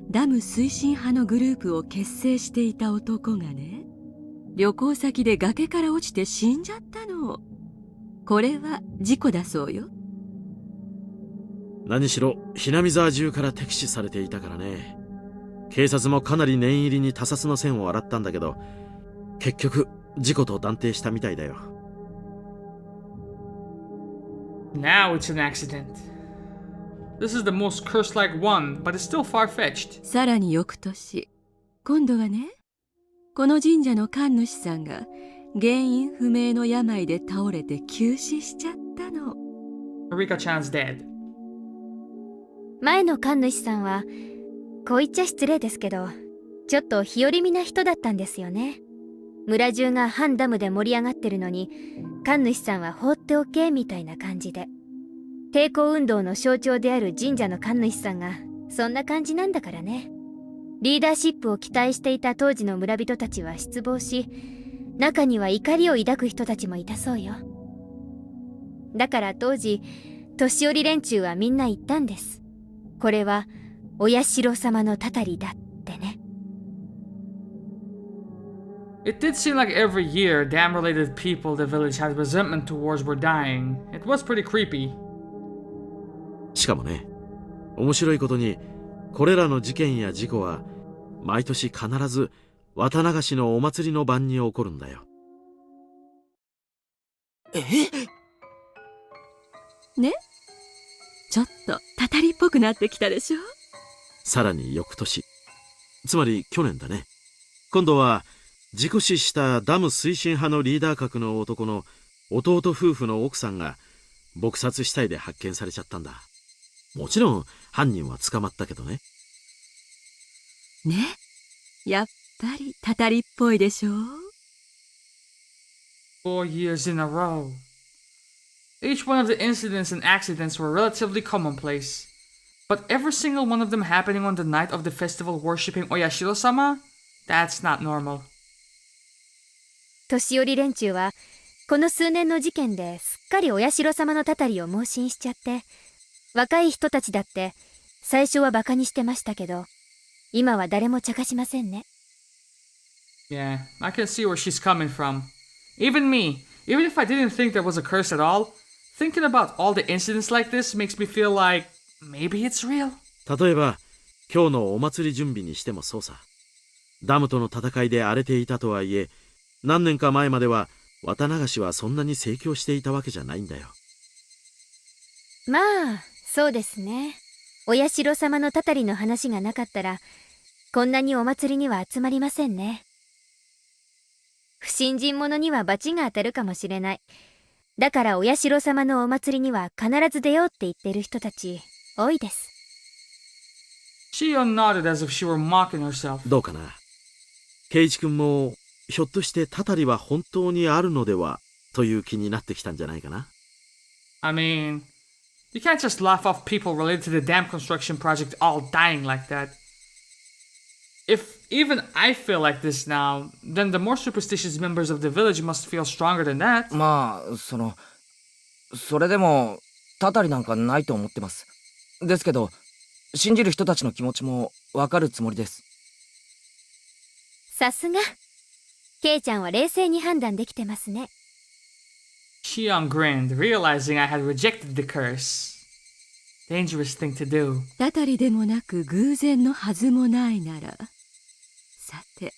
S7: ダム推進派のグループを結成していた男がね、旅行先で崖から落ちて死んじゃったの。これは事故だそうよ。
S9: 何しろひなみ沢中から敵視されていたからね。警察もかなり念入りに他殺の線を洗ったんだけど、結局事故と断定したみたいだよ。
S1: Now it's an accident. This is the most curse-like one, but it's still far-fetched.
S7: さらに翌年、今度はね、この神社の神主さんが原因不明の病で倒れて急死しちゃったの。
S1: Rika-chan's dead.
S4: 前の神主さんは、こう言っちゃ失礼ですけど、ちょっと日和見な人だったんですよね。村中が反ダムで盛り上がってるのに、神主さんは放っておけみたいな感じで。抵抗運動の象徴である神社の神主さんがそんな感じなんだからね。リーダーシップを期待していた当時の村人たちは失望し、中には怒りを抱く人たちもいたそうよ。だから当時年寄り連中はみんな言ったんです。これはお社様のたたりだってね。
S1: It did seem like every year dam-related people the village had resentment towards were dying. It was pretty creepy.
S9: しかもね、面白いことにこれらの事件や事故は毎年必ず綿流しのお祭りの晩に起こるんだよ。
S7: ね、ちょっとたたりっぽくなってきたでしょ。
S9: さらに翌年、つまり去年だね。今度は事故死したダム推進派のリーダー格の男の弟夫婦の奥さんが撲殺死体で発見されちゃったんだ。もちろん犯人は捕まったけどね。
S7: ね、やっぱりたたりっぽいでしょ。
S1: 4 years in a row. Each one of the incidents and accidents were relatively commonplace, but every single one of them happening on the night of the festival worshipping Oyashiro-sama? That's not normal.
S4: 年寄り連中はこの数年の事件ですっかりお社様のたたりを盲信しちゃって、若い人たちだって最初はバカにしてましたけど、今は誰も茶化しませんね。
S1: Yeah, I can see where she's coming from. Even me, even if I didn't think there was a curse at all, thinking about all the incidents like this makes me feel like maybe it's real.
S9: 例えば今日のお祭り準備にしてもそうさ。ダムとの戦いで荒れていたとはいえ、何年か前までは綿流しはそんなに盛況していたわけじゃないんだよ。
S4: まあそうですね。お社様のたたりの話がなかったらこんなにお祭りには集まりませんね。不信心者には罰が当たるかもしれない。だからお社様のお祭りには必ず出ようって言ってる人たち多いです。
S1: Shio nodded as if she were mocking herself.
S9: どうかな。圭一君もひょっとしてたたりは本当にあるのではという気になってきたんじゃないかな。
S1: I mean, you can't just laugh off people related to the dam construction project all dying like that. If even I feel like this now, then the more superstitious members of the village must feel stronger than that.
S3: まあ、それでもたたりなんかないと思ってます。ですけど、信じる人たちの気持ちもわかるつもりです。
S4: さすがケイちゃんは冷静に判断できてますね。
S1: Shion grinned, realizing I had rejected the curse. Dangerous thing to do.
S7: たたりでもなく偶然のはずもないなら、さて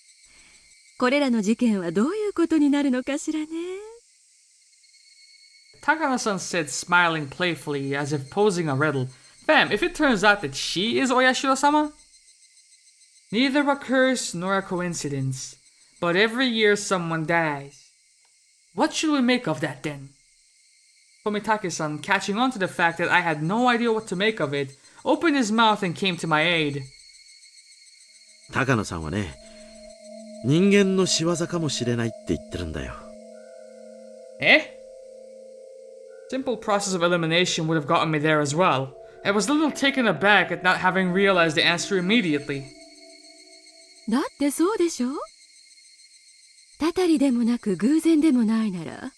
S7: これらの事件はどういうことになるのかしらね。
S1: Takano-san said, smiling playfully as if posing a riddle. Fam, if it turns out that she is Oyashiro-sama? Neither a curse nor a coincidence, but every year someone dies. What should we make of that then? Komitake-san, catching on to the fact that I had no idea what to make of it, opened his mouth and came to my aid.
S9: 高野さんはね、人間の仕業かもしれないって言ってるんだよ。
S1: Eh? Simple process of elimination would have gotten me there as well. I was a little taken aback at not having realized the answer immediately.
S7: だってそうでしょ？たたりでもなく偶然でもないなら、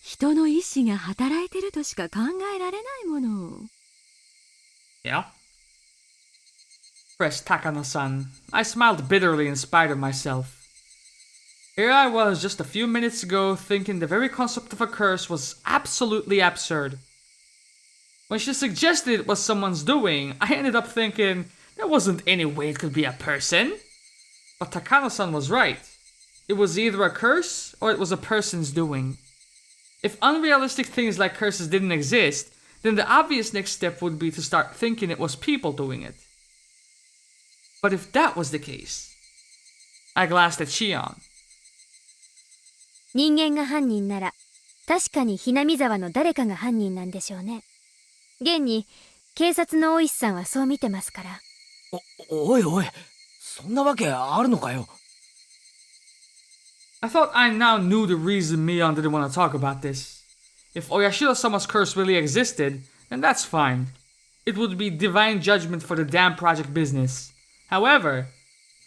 S7: 人の意志が働いてるとしか考えられないもの。
S1: Yeah? Pressed Takano-san. I smiled bitterly in spite of myself. Here I was just a few minutes ago thinking the very concept of a curse was absolutely absurd. When she suggested it was someone's doing, I ended up thinking there wasn't any way it could be a person. But Takano-san was right. It was either a curse or it was a person's doing. If unrealistic things like curses didn't exist, then the obvious next step would be to start thinking it was people doing it. But if that was the case, I glanced at Shion.
S4: 人間が犯人なら、確かにHinamizawaの誰かが犯人なんでしょうね。現に、警察の大石さんはそう見てますから。
S3: おいおい、そんなわけあるのかよ。
S1: I thought I now knew the reason Mion didn't want to talk about this. If Oyashiro-sama's curse really existed, then that's fine. It would be divine judgment for the damn project business. However,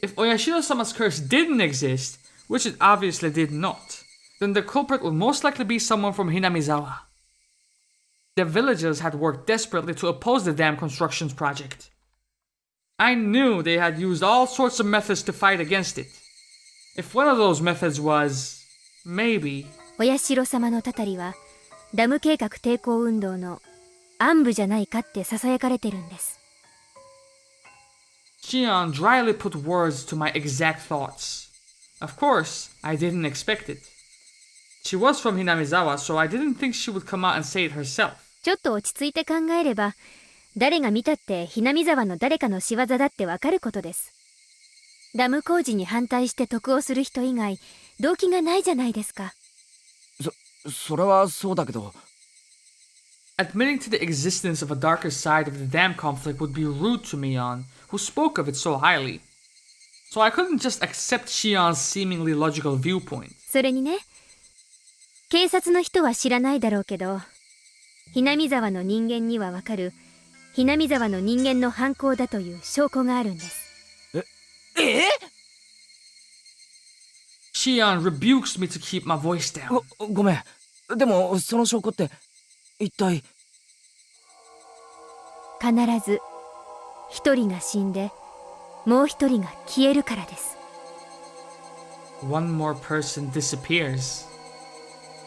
S1: if Oyashiro-sama's curse didn't exist, which it obviously did not, then the culprit would most likely be someone from Hinamizawa. The villagers had worked desperately to oppose the damn constructions project. I knew they had used all sorts of methods to fight against it. If one of those methods was, maybe...
S4: 親代様のたたりは、ダム計画抵抗運動の暗部じゃないかって囁かれてるんです。
S1: Shion dryly put words to my exact thoughts. Of course, I didn't expect it. She was from Hinamizawa, so I didn't think she would come out and say it herself.
S4: ちょっと落ち着いて考えれば、誰が見たってHinamizawaの誰かの仕業だってわかることです。ダム工事に反対して得をする人以外、動機がないじゃないですか。
S3: それはそうだけど。
S1: Admitting to the existence of a darker side of the dam conflict would be rude to Mion, who spoke of it so highly. So I couldn't just accept Shion's seemingly logical viewpoint.
S4: それにね、警察の人は知らないだろうけど、Hinamizawaの人間にはわかる、Hinamizawaの人間の犯行だという証拠があるんです。
S1: Shion rebukes me to keep my voice down.
S3: ごめん。でも、その証拠って、一体。
S4: 必ず、一人が死んで、もう一人が消えるからです。
S1: One more person disappears.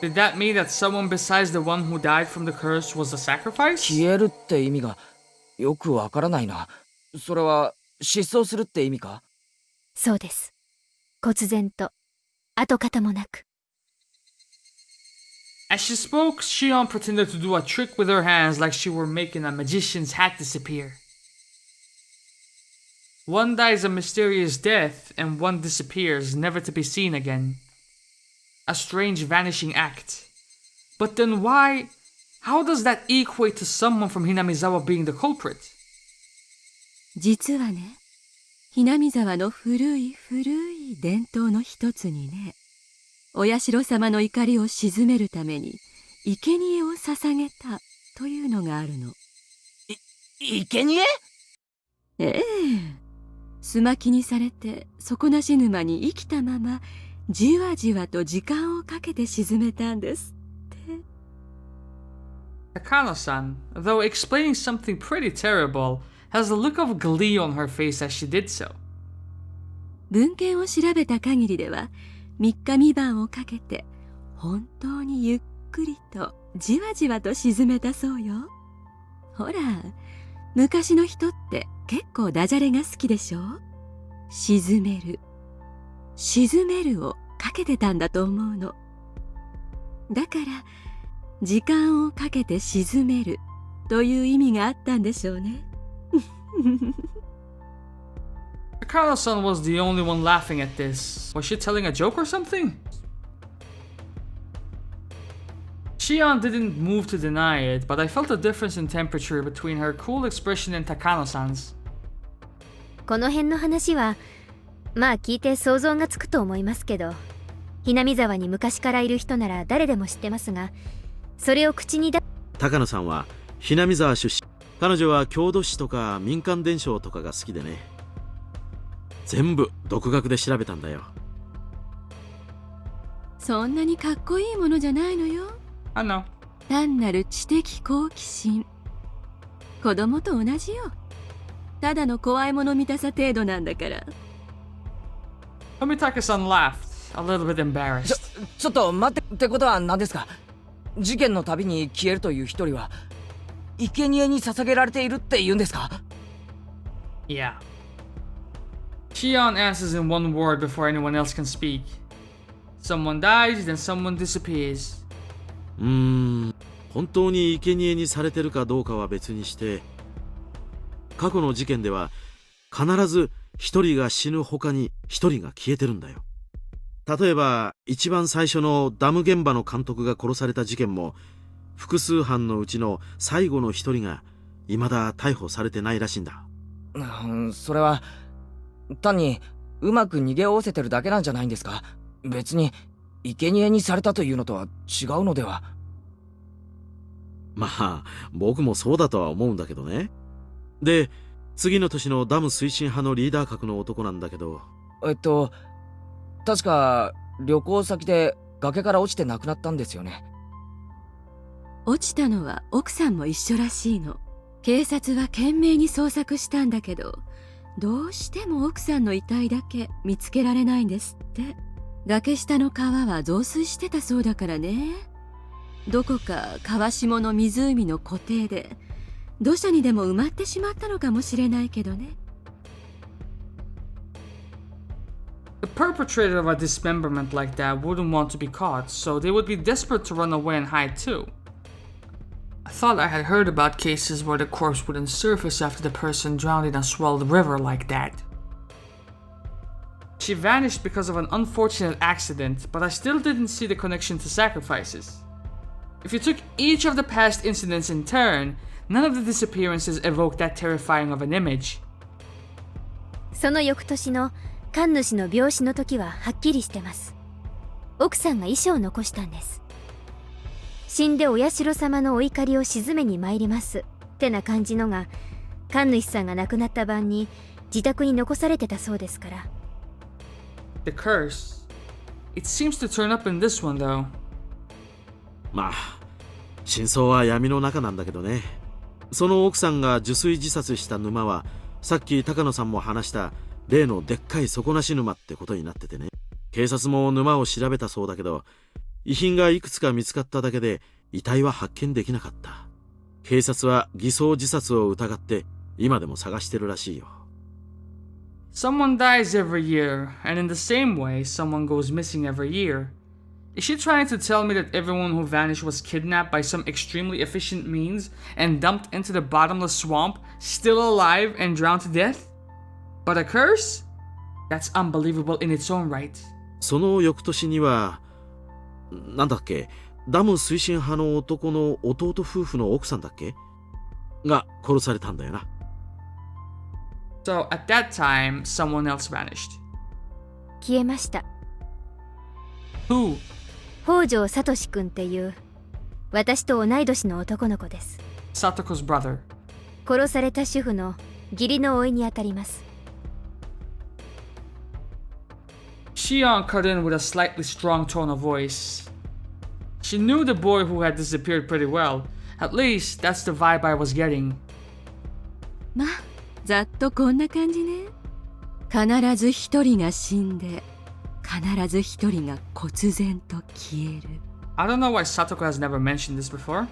S1: Did that mean that someone besides the one who died from the curse was a sacrifice?
S3: 消えるって意味がよくわからないな。それは失踪するって意味か？
S4: そうです。忽然と跡形もなく。
S1: As she spoke, Shion pretended to do a trick with her hands like she were making a magician's hat disappear. One dies a mysterious death, and one disappears, never to be seen again. A strange vanishing act. But then why? How does that equate to someone from Hinamizawa being the culprit?
S7: 実はね、Hinamizawaの古い伝統の一つにね、お社様の怒りを鎮めるために生贄を捧げたというのがあるの。
S3: 生贄？
S7: ええ。すまきにされて底なし沼に生きたままじわじわと時間をかけて沈めたんですって。
S1: Takano-san, though explaining something pretty terrible, has a look of glee on her face as she did so.
S7: 文献を調べた限りでは3日3晩をかけて本当にゆっくりとじわじわと沈めたそうよ。ほら、昔の人って結構ダジャレが好きでしょ。沈めるをかけてたんだと思うの。だから時間をかけて沈めるという意味があったんでしょうね。
S1: Takano-san was the only one laughing at this. Was she telling a joke or something? Shion didn't move to deny it, but I felt a difference in temperature between her cool expression and Takano-san's.
S4: この辺の話はまあ聞いて想像がつくと思いますけど、南沢に昔からいる人なら誰でも知ってますが、それを口に
S9: 高野さんは南沢出身。彼女は郷土史とか民間伝承とかが好きでね。全部独学で調べたんだよ。
S7: そんなにかっこいいものじゃないのよ。
S1: I know.
S7: 単なる知的好奇心。子供と同じよ。ただの怖いもの見たさ程度なんだから。
S1: Tomitake-san laughed, a little bit embarrassed.
S3: ちょっと待って、ってことは何ですか？事件のたびに消えるという一人は生贄に捧げられているって言うんですか？
S1: Yeah. Shion answers in one word before anyone else can speak. Someone dies, then someone disappears.
S9: 本当に生贄にされてるかどうかは別にして、過去の事件では必ず一人が死ぬ他に一人が消えてるんだよ。例えば一番最初のダム現場の監督が殺された事件も、複数犯のうちの最後の一人が未だ逮捕されてないらしいんだ。
S3: それは単にうまく逃げおおせてるだけなんじゃないんですか？別に生贄にされたというのとは違うのでは。
S9: まあ僕もそうだとは思うんだけどね。で、次の年のダム推進派のリーダー格の男なんだけど、
S3: 確か旅行先で崖から落ちて亡くなったんですよね。
S7: 落ちたのは奥さんも一緒らしいの。警察は懸命に捜索したんだけど、どうしても奥さんの遺体だけ見つけられないんですって。崖下の川は増水してたそうだからね。どこか川下の湖の湖底で土砂にでも埋まってしまったのかもしれないけどね。
S1: The perpetrator of a dismemberment like that wouldn't want to be caught, so they would be desperate to run away and hide too. I thought I had heard about cases where the corpse wouldn't surface after the person drowned in a swelled river like that. She vanished because of an unfortunate accident, but I still didn't see the connection to sacrifices. If you took each of the past incidents in turn, none of the disappearances evoked that terrifying of an image.
S4: その翌年の神主の病死の時ははっきりしてます。奥さんが遺書を残したんです。死んでお社様のお怒りを鎮めに参りますってな感じのが、神主さんが亡くなった晩に自宅に残されてたそうですから。
S1: The curse. It seems to turn up in this one though.
S9: まあ真相は闇の中なんだけどね。その奥さんが受水自殺した沼は、さっき高野さんも話した例のでっかい底なし沼ってことになっててね。警察も沼を調べたそうだけど、遺品がいくつか見つかっただけで遺体は発見できなかった。警察は偽装自殺を疑って今でも探してるらしいよ。
S1: Someone dies every year, and in the same way, someone goes missing every year. Is she trying to tell me that everyone who vanished was kidnapped by some extremely efficient means and dumped into the bottomless swamp, still alive and drowned to death? But a curse? That's unbelievable in its own right.
S9: その翌年には、なんだっけ、ダム推進派の男の弟夫婦の奥さんだっけが殺されたんだよな。
S1: So at that time, someone else vanished.
S4: 消えました。
S1: Who?
S4: 北条聡くんっていう私と同い年の男の子です。
S1: Satoko's brother.
S4: 殺された主婦の義理の甥にあたります。
S1: Shion cut in with a slightly strong tone of voice. She knew the boy who had disappeared pretty well. At least, that's the vibe I was getting.
S7: まあ、ざっとこんな感じね。必ず一人が死んで、必ず一人が忽然と消える。
S1: I don't know why Satoko has never mentioned this before.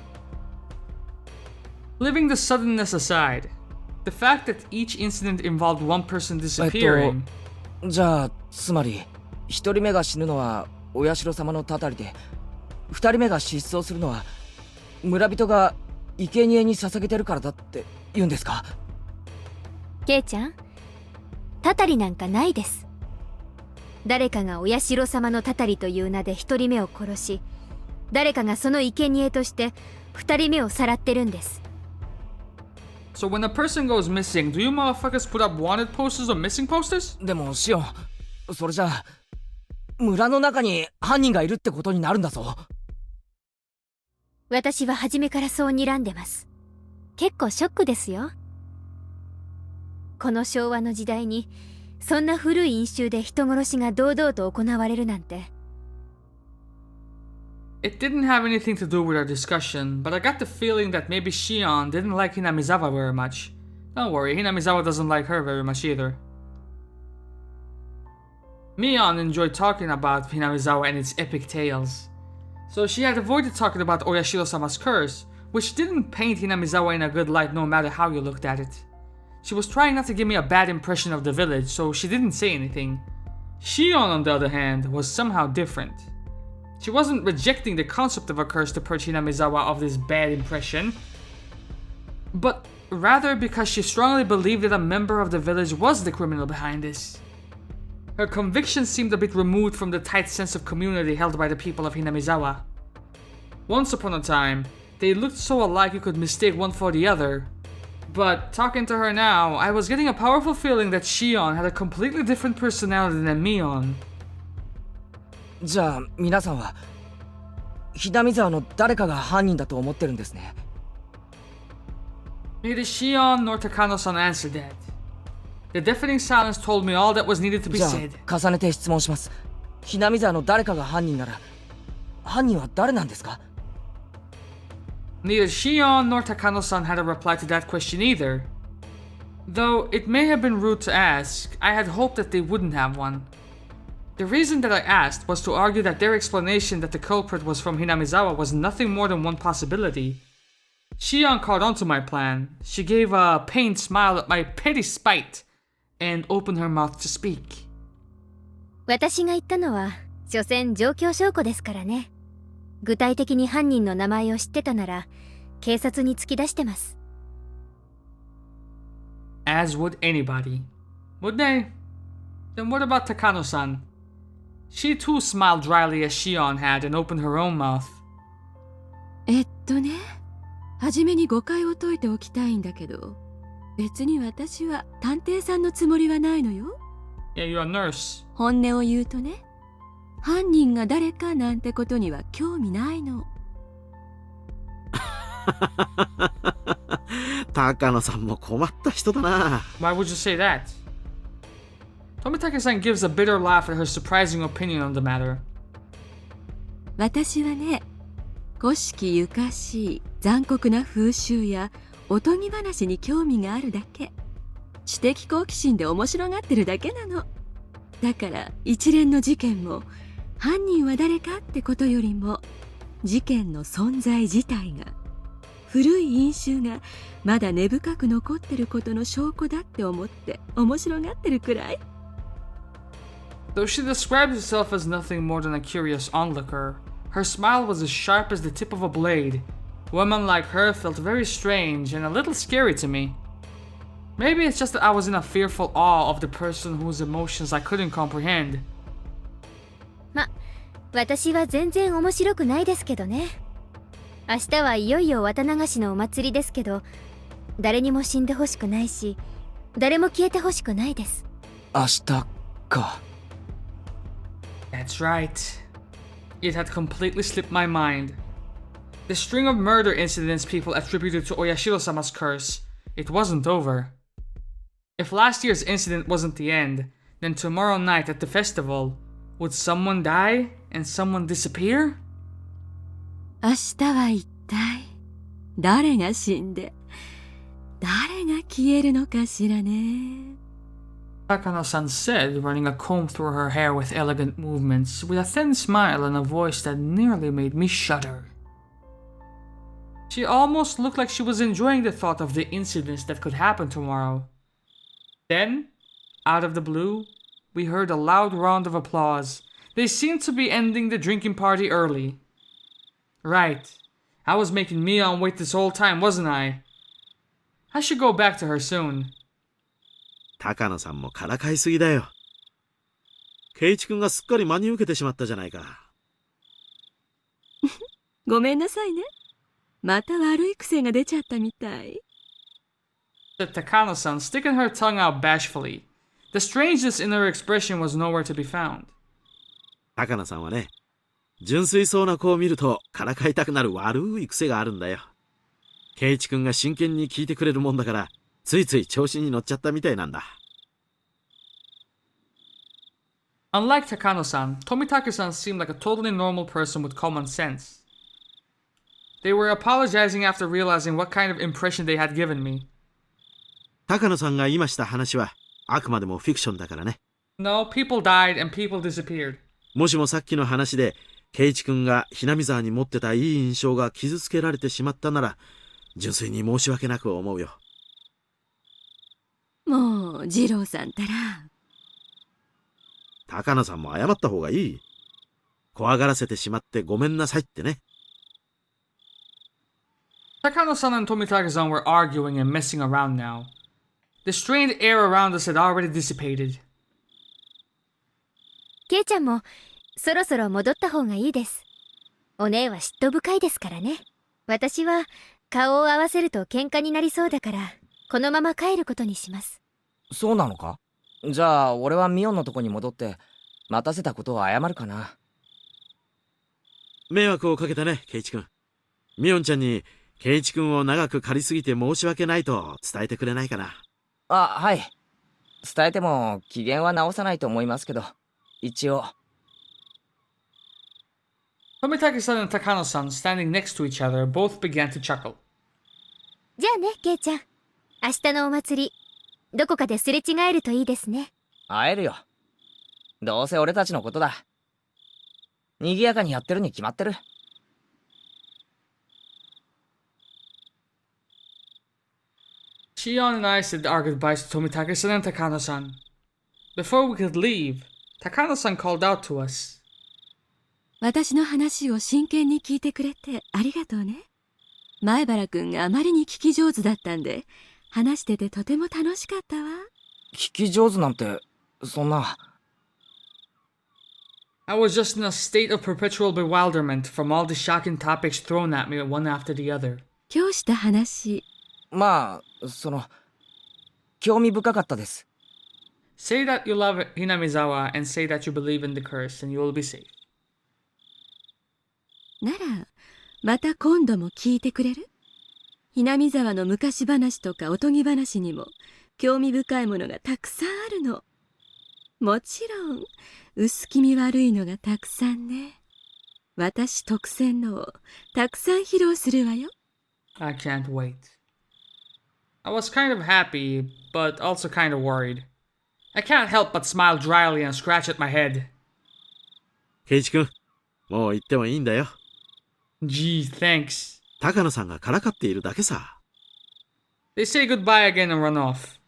S1: Leaving the suddenness aside, the fact that each incident involved one person disappearing.
S3: じゃあつまり一人目が死ぬのはお社様のたたりで、二人目が失踪するのは村人が生贄に捧げてるからだって言うんですか？
S4: ケイちゃん、たたりなんかないです。誰かがお社様のたたりという名で一人目を殺し、誰かがその生贄として二人目をさらってるんです。
S1: So when a person goes missing, do you motherfuckers put up wanted posters or missing posters?
S3: でもシオン、それじゃ村の中に犯人がいるってことになるんだぞ。
S4: 私は初めからそう睨んでます。結構ショックですよ。この昭和の時代にそんな古い因習で人殺しが堂々と行われるなんて。
S1: It didn't have anything to do with our discussion, but I got the feeling that maybe Shion didn't like Hinamizawa very much. Don't worry, Hinamizawa doesn't like her very much either. Mion enjoyed talking about Hinamizawa and its epic tales, so she had avoided talking about Oyashiro-sama's curse, which didn't paint Hinamizawa in a good light no matter how you looked at it. She was trying not to give me a bad impression of the village, so she didn't say anything. Shion, on the other hand, was somehow different. She wasn't rejecting the concept of a curse to purge Hinamizawa of this bad impression, but rather because she strongly believed that a member of the village was the criminal behind this. Her conviction seemed a bit removed from the tight sense of community held by the people of Hinamizawa. Once upon a time, they looked so alike you could mistake one for the other. But talking to her now, I was getting a powerful feeling that Shion had a completely different personality than Mion.
S3: じゃあ皆さんはhinamizawaの誰かが犯人だと思ってるんですね。
S1: Neither Shion nor Takano-san answered that. The deafening silence told me all that was needed to be
S3: じゃ
S1: said.
S3: あ重ねて質問します。hinamizawaの誰かが犯人なら犯人は誰なんですか？
S1: Neither Shion nor Takano-san had a reply to that question either. Though it may have been rude to ask, I had hoped that they wouldn't have one. The reason that I asked was to argue that their explanation that the culprit was from Hinamizawa was nothing more than one possibility. Shion caught on to my plan. She gave a pained smile at my petty spite and opened her mouth to speak.
S4: 私が言ったのは所詮状況証拠ですからね。具体的に犯人の名前を知ってたなら警察に突き出してます。
S1: As would anybody. Would they? Then what about Takano-san? She too smiled dryly as Shion had and opened her own mouth.
S7: ね、初めに誤解を解いておきたいんだけど、別に私は探偵さんのつもりはないのよ。
S1: Yeah, you're a nurse.
S7: 本音を言うとね、犯人が誰かなんてことには興味ないの。
S9: 高野さんも困った人だな。
S1: Why would you say that? Tomitake-san gives a bitter laugh at her surprising opinion on the matter.
S7: 私はね、古式ゆかしい残酷な風習やおとぎ話に興味があるだけ。知的好奇心で面白がってるだけなの。だから一連の事件も犯人は誰かってことよりも事件の存在自体が古い因習がまだ根深く残ってることの証拠だって思って面白がってるくらい。
S1: Though she described herself as nothing more than a curious onlooker, her smile was as sharp as the tip of a blade. Women like her felt very strange and a little scary to me. Maybe it's just that I was in a fearful awe of the person whose emotions I couldn't comprehend.
S4: 私は全然面白くないですけどね。明日はいよいよ綿流しのお祭りですけど、誰にも死んでほしくないし、誰も消えてほしくないです。
S3: 明日か。
S1: That's right. It had completely slipped my mind. The string of murder incidents people attributed to Oyashiro-sama's curse, it wasn't over. If last year's incident wasn't the end, then tomorrow night at the festival, would someone die and someone disappear?
S7: 明日は一体誰が死んで誰が消えるのかしらね。
S1: Takano-san said, running a comb through her hair with elegant movements, with a thin smile and a voice that nearly made me shudder. She almost looked like she was enjoying the thought of the incidents that could happen tomorrow. Then, out of the blue, we heard a loud round of applause. They seemed to be ending the drinking party early. Right. I was making Mion wait this whole time, wasn't I? I should go back to her soon.
S9: 高野さんもからかいすぎだよ。圭一君がすっかり真に受けてしまったじゃないか。
S7: ごめんなさいね。また悪い癖が出ちゃったみたい。
S1: Said Takano-san, sticking her tongue out bashfully. The strangeness in her expression was nowhere to be found.
S9: 高野さんはね、純粋そうな子を見るとからかいたくなる悪い癖があるんだよ。圭一君が真剣に聞いてくれるもんだから、ついつい調子に乗っちゃったみたいなんだ。
S1: Unlike Takano-san, Tomitake-san seemed like a totally normal person with common sense. They were apologizing after realizing what kind of impression they had given me.
S9: 高野さんが今した話はあくまでもフィクションだからね。
S1: No, people died and people disappeared.
S9: もしもさっきの話で圭一君がひなみ沢に持ってたいい印象が傷つけられてしまったなら、純粋に申し訳なく思うよ。
S7: もう二郎さんたら。
S9: 高野さんも謝った方がいい。怖がらせてしまってごめんなさいってね。
S1: Takano-san and Tomitake-san were arguing and messing around now. The strained air around us had already dissipated.
S4: ケイちゃんもそろそろ戻った方がいいです。お姉は嫉妬深いですからね。私は顔を合わせると喧嘩になりそうだから、このまま帰ることにします。
S3: そうなのか？じゃあ俺はミオンのとこに戻って待たせたことを謝るかな。
S9: 迷惑をかけたね、圭一君。ミオンちゃんに圭一君を長く借りすぎて申し訳ないと伝えてくれないかな。
S3: あ、はい。伝えても機嫌は直さないと思いますけど、一応。
S1: Tomitake-san and Takano-san, standing next to each other, both began to chuckle.
S4: じゃあね、ケイちゃん。明日のお祭り、どこかですれ違えるといいですね。
S3: 会えるよ。どうせ俺たちのことだ。賑やかにやってるに決まってる。
S1: Shion and I said our goodbyes to Tomitake-san and Takano-san. Before we could leave, Takano-san called out to us.
S7: 私の話を真剣に聞いてくれてありがとうね。前原くんがあまりに聞き上手だったんで、話しててとても楽しかったわ。
S3: 聞き上手なんて、そんな。
S1: I was just in a state of perpetual bewilderment from all the shocking topics thrown at me one after the other.
S7: 今日した話。
S3: まあ、興味深かったです。
S1: Say that you love Hinamizawa and say that you believe in the curse and you will be safe.
S7: なら、また今度も聞いてくれる？南沢の昔話とかおとぎ話にも興味深いものがたくさんあるの。もちろん、薄気味悪いのがたくさんね。私特選のをたくさん披露するわよ。
S1: I can't wait. I was kind of happy, but also kind of worried. I can't help but smile dryly and scratch at my head.
S9: 圭一君、もう行ってもいいんだよ。
S1: Gee, thanks.
S9: 高野さんがからかっているだけさ。
S1: They say goodbye again and run off.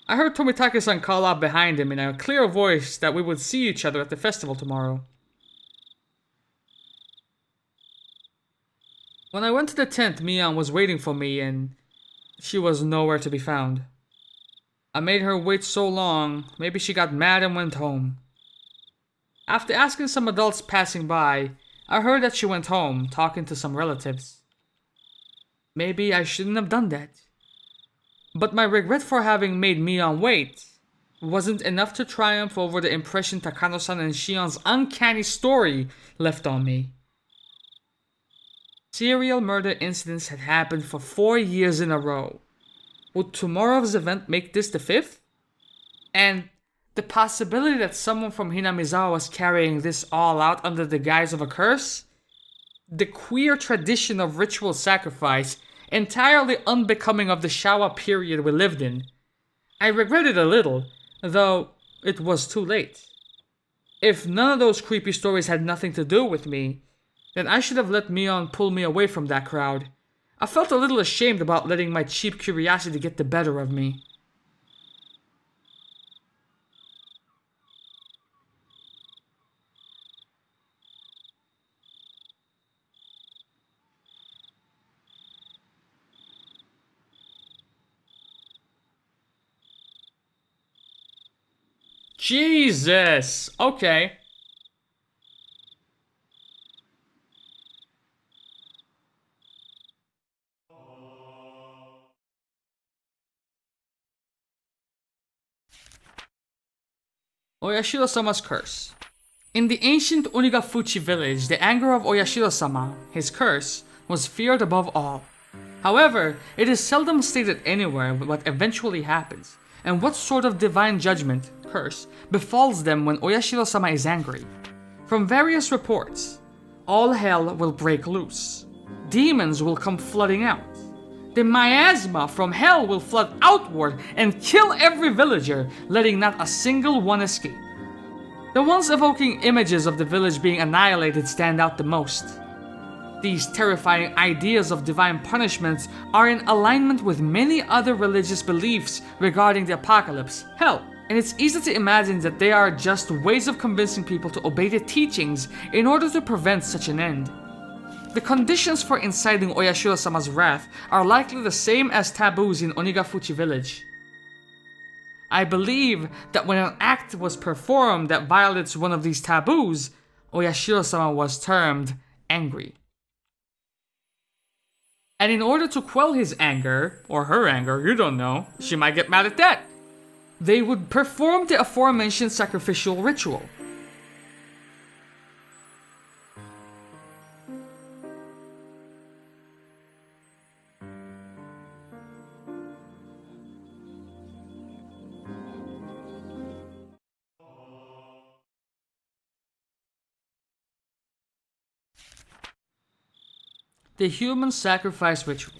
S1: I heard Tomitake-san call out behind him in a clear voice that we would see each other at the festival tomorrow. When I went to the tent, Mion was waiting for me and she was nowhere to be found. I made her wait so long, maybe she got mad and went home. After asking some adults passing by, I heard that she went home, talking to some relatives. Maybe I shouldn't have done that. But my regret for having made Mion wait wasn't enough to triumph over the impression Takano-san and Shion's uncanny story left on me. Serial murder incidents had happened for 4 years in a row. Would tomorrow's event make this the 5th? And the possibility that someone from Hinamizawa was carrying this all out under the guise of a curse? The queer tradition of ritual sacrifice, entirely unbecoming of the Shouwa period we lived in. I regret it a little, though it was too late. If none of those creepy stories had nothing to do with me, then I should have let Mion pull me away from that crowd. I felt a little ashamed about letting my cheap curiosity get the better of me. Jesus! Okay. Oyashiro-sama's curse. In the ancient Onigafuchi village, the anger of Oyashiro-sama, his curse, was feared above all. However, it is seldom stated anywhere what eventually happens, and what sort of divine judgment, curse, befalls them when Oyashiro-sama is angry. From various reports, all hell will break loose. Demons will come flooding out. The miasma from hell will flood outward and kill every villager, letting not a single one escape. The ones evoking images of the village being annihilated stand out the most. These terrifying ideas of divine punishments are in alignment with many other religious beliefs regarding the apocalypse, hell, and it's easy to imagine that they are just ways of convincing people to obey the teachings in order to prevent such an end. The conditions for inciting Oyashiro-sama's wrath are likely the same as taboos in Onigafuchi village. I believe that when an act was performed that violates one of these taboos, Oyashiro-sama was termed angry. And in order to quell his anger, or her anger, you don't know, she might get mad at that, they would perform the aforementioned sacrificial ritual. The human sacrifice ritual.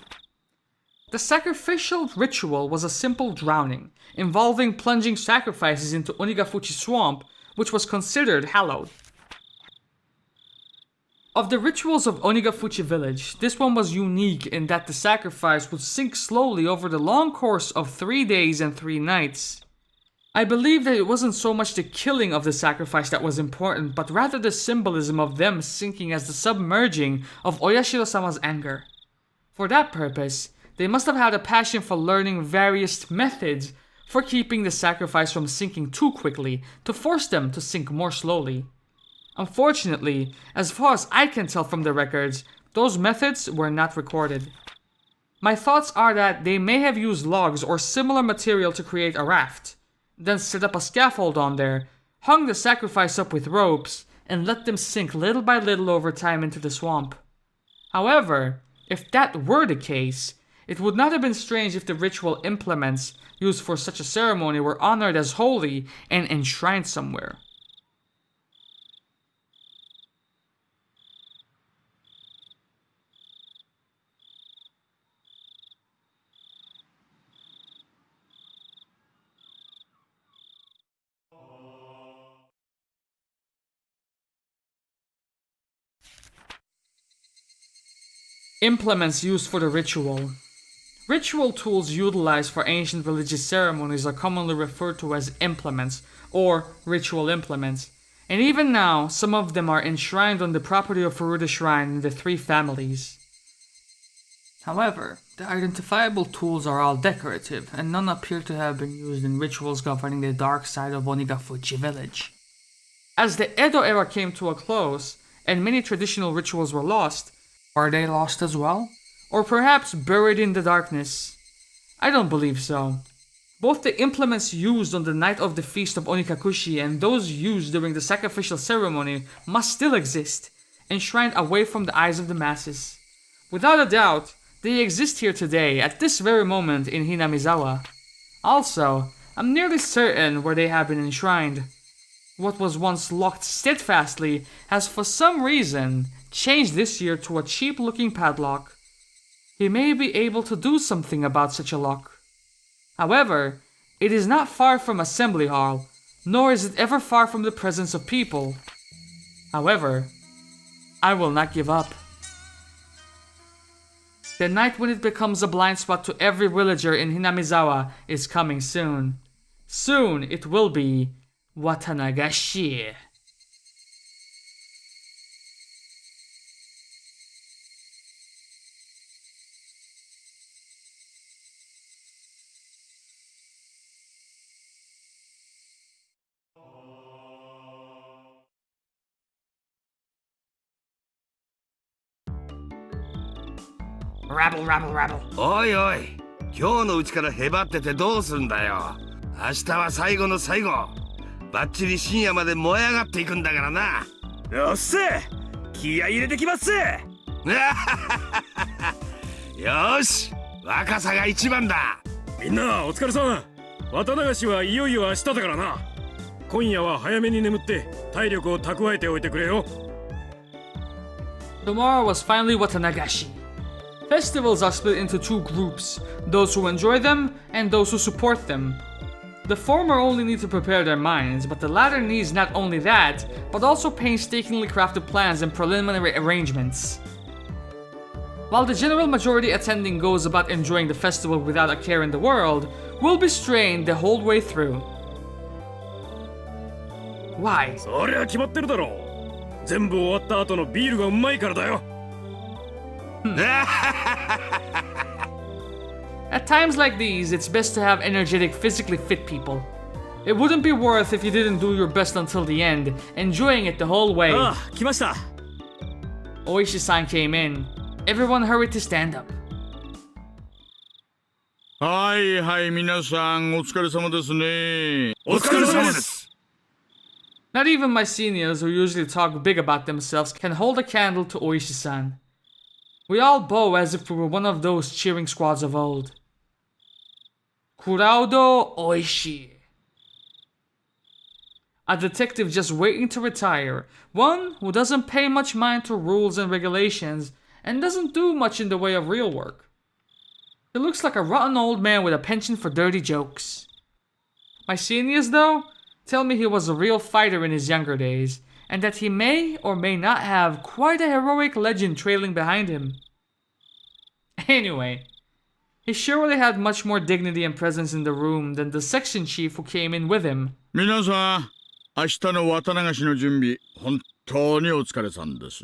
S1: The sacrificial ritual was a simple drowning, involving plunging sacrifices into Onigafuchi swamp, which was considered hallowed. Of the rituals of Onigafuchi village, this one was unique in that the sacrifice would sink slowly over the long course of 3 days and 3 nights. I believe that it wasn't so much the killing of the sacrifice that was important, but rather the symbolism of them sinking as the submerging of Oyashiro-sama's anger. For that purpose, they must have had a passion for learning various methods for keeping the sacrifice from sinking too quickly, to force them to sink more slowly. Unfortunately, as far as I can tell from the records, those methods were not recorded. My thoughts are that they may have used logs or similar material to create a raft, then set up a scaffold on there, hung the sacrifice up with ropes, and let them sink little by little over time into the swamp. However, if that were the case, it would not have been strange if the ritual implements used for such a ceremony were honored as holy and enshrined somewhere. Implements used for the ritual. Ritual tools utilized for ancient religious ceremonies are commonly referred to as implements, or ritual implements, and even now, some of them are enshrined on the property of Furuta Shrine in the 3 families. However, the identifiable tools are all decorative, and none appear to have been used in rituals governing the dark side of Onigafuchi village. As the Edo era came to a close, and many traditional rituals were lost, are they lost as well? Or perhaps buried in the darkness? I don't believe so. Both the implements used on the night of the Feast of Onikakushi and those used during the sacrificial ceremony must still exist, enshrined away from the eyes of the masses. Without a doubt, they exist here today, at this very moment in Hinamizawa. Also, I'm nearly certain where they have been enshrined. What was once locked steadfastly has for some reason changed this year to a cheap-looking padlock. He may be able to do something about such a lock. However, it is not far from Assembly Hall, nor is it ever far from the presence of people. However, I will not give up. The night when it becomes a blind spot to every villager in Hinamizawa is coming soon. Soon it will be Watanagashi. Rabble, rabble, rabble.
S5: おいおい、今日のうちからへばっててどうすんだよ。明日は最後の最後。バッチリ深夜まで燃え上がっていくんだからな。
S11: よっせ、気合い入れてきますぜ。
S5: よし、若さが一番だ。
S11: みんなお疲れさん。綿流しはいよいよ明日だからな。今夜は早めに眠って体力を蓄えておいてくれよ。
S1: Tomorrow was finally Watanagashi. Festivals are split into two groups, those who enjoy them and those who support them. The former only need to prepare their minds, but the latter needs not only that, but also painstakingly crafted plans and preliminary arrangements. While the general majority attending goes about enjoying the festival without a care in the world, will be strained the whole way through. Why?
S11: そりゃ決まってるだろう。全部終わった後のビールがうまいからだよ。
S1: At times like these, it's best to have energetic, physically fit people. It wouldn't be worth if you didn't do your best until the end, enjoying it the whole way.
S11: ああ、来ました。
S1: Oishi-san came in. Everyone hurried to stand up.
S10: はいはい、皆さんお疲れ様ですね。
S11: お疲れ様です。
S1: Not even my seniors, who usually talk big about themselves, can hold a candle to Oishi-san. We all bow as if we were one of those cheering squads of old. Kuraudo Oishi. A detective just waiting to retire. One who doesn't pay much mind to rules and regulations and doesn't do much in the way of real work. He looks like a rotten old man with a penchant for dirty jokes. My seniors, though, tell me he was a real fighter in his younger days, and that he may or may not have quite a heroic legend trailing behind him. Anyway, he surely had much more dignity and presence in the room than the section chief who came in with him.
S10: 皆さん、明日の綿流しの準備、本当にお疲れさんです。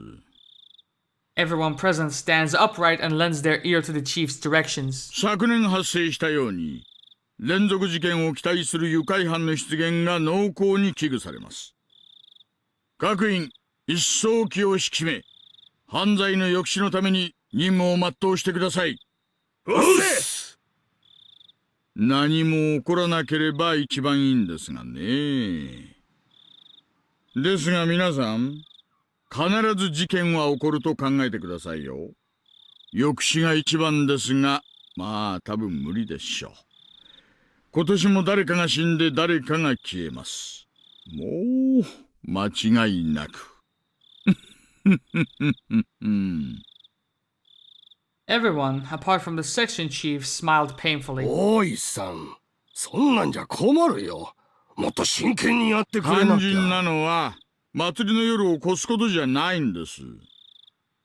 S1: Everyone present stands upright and lends their ear to the chief's directions.
S10: 昨年発生したように、連続事件を期待する愉快犯の出現が濃厚に危惧されます。各員、一層気を引き締め、犯罪の抑止のために任務を全うしてください。
S11: おっせ！
S10: 何も起こらなければ一番いいんですがね。ですが皆さん、必ず事件は起こると考えてくださいよ。抑止が一番ですが、まあ多分無理でしょう。今年も誰かが死んで誰かが消えます。もう間違いなく。
S1: Everyone, apart from the section chief, smiled painfully.
S5: おいさん、そんなんじゃ困るよ。もっと真剣にやってくれなきゃ。
S10: 肝心なのは祭りの夜を越すことじゃないんです。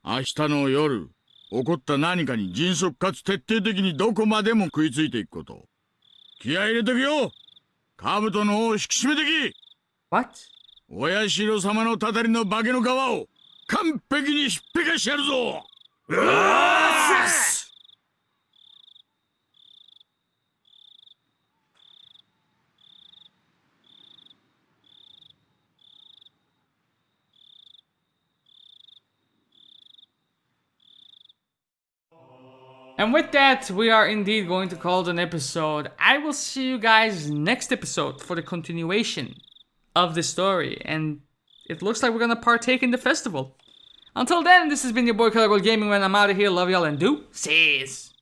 S10: 明日の夜、起こった何かに迅速かつ徹底的にどこまでも食いついていくこと。気合い入れてくよ。兜の尾を引き締めてき。
S1: What?
S10: お社様のたたりの化けの皮を完璧にひっぺかしてやるぞ。うわっせ！
S1: And with that, we are indeed going to call it an episode. I will see you guys next episode for the continuation of the story. And it looks like we're gonna partake in the festival. Until then, this has been your boy Karagol Gaming when I'm out of here. Love y'all and do. Sees.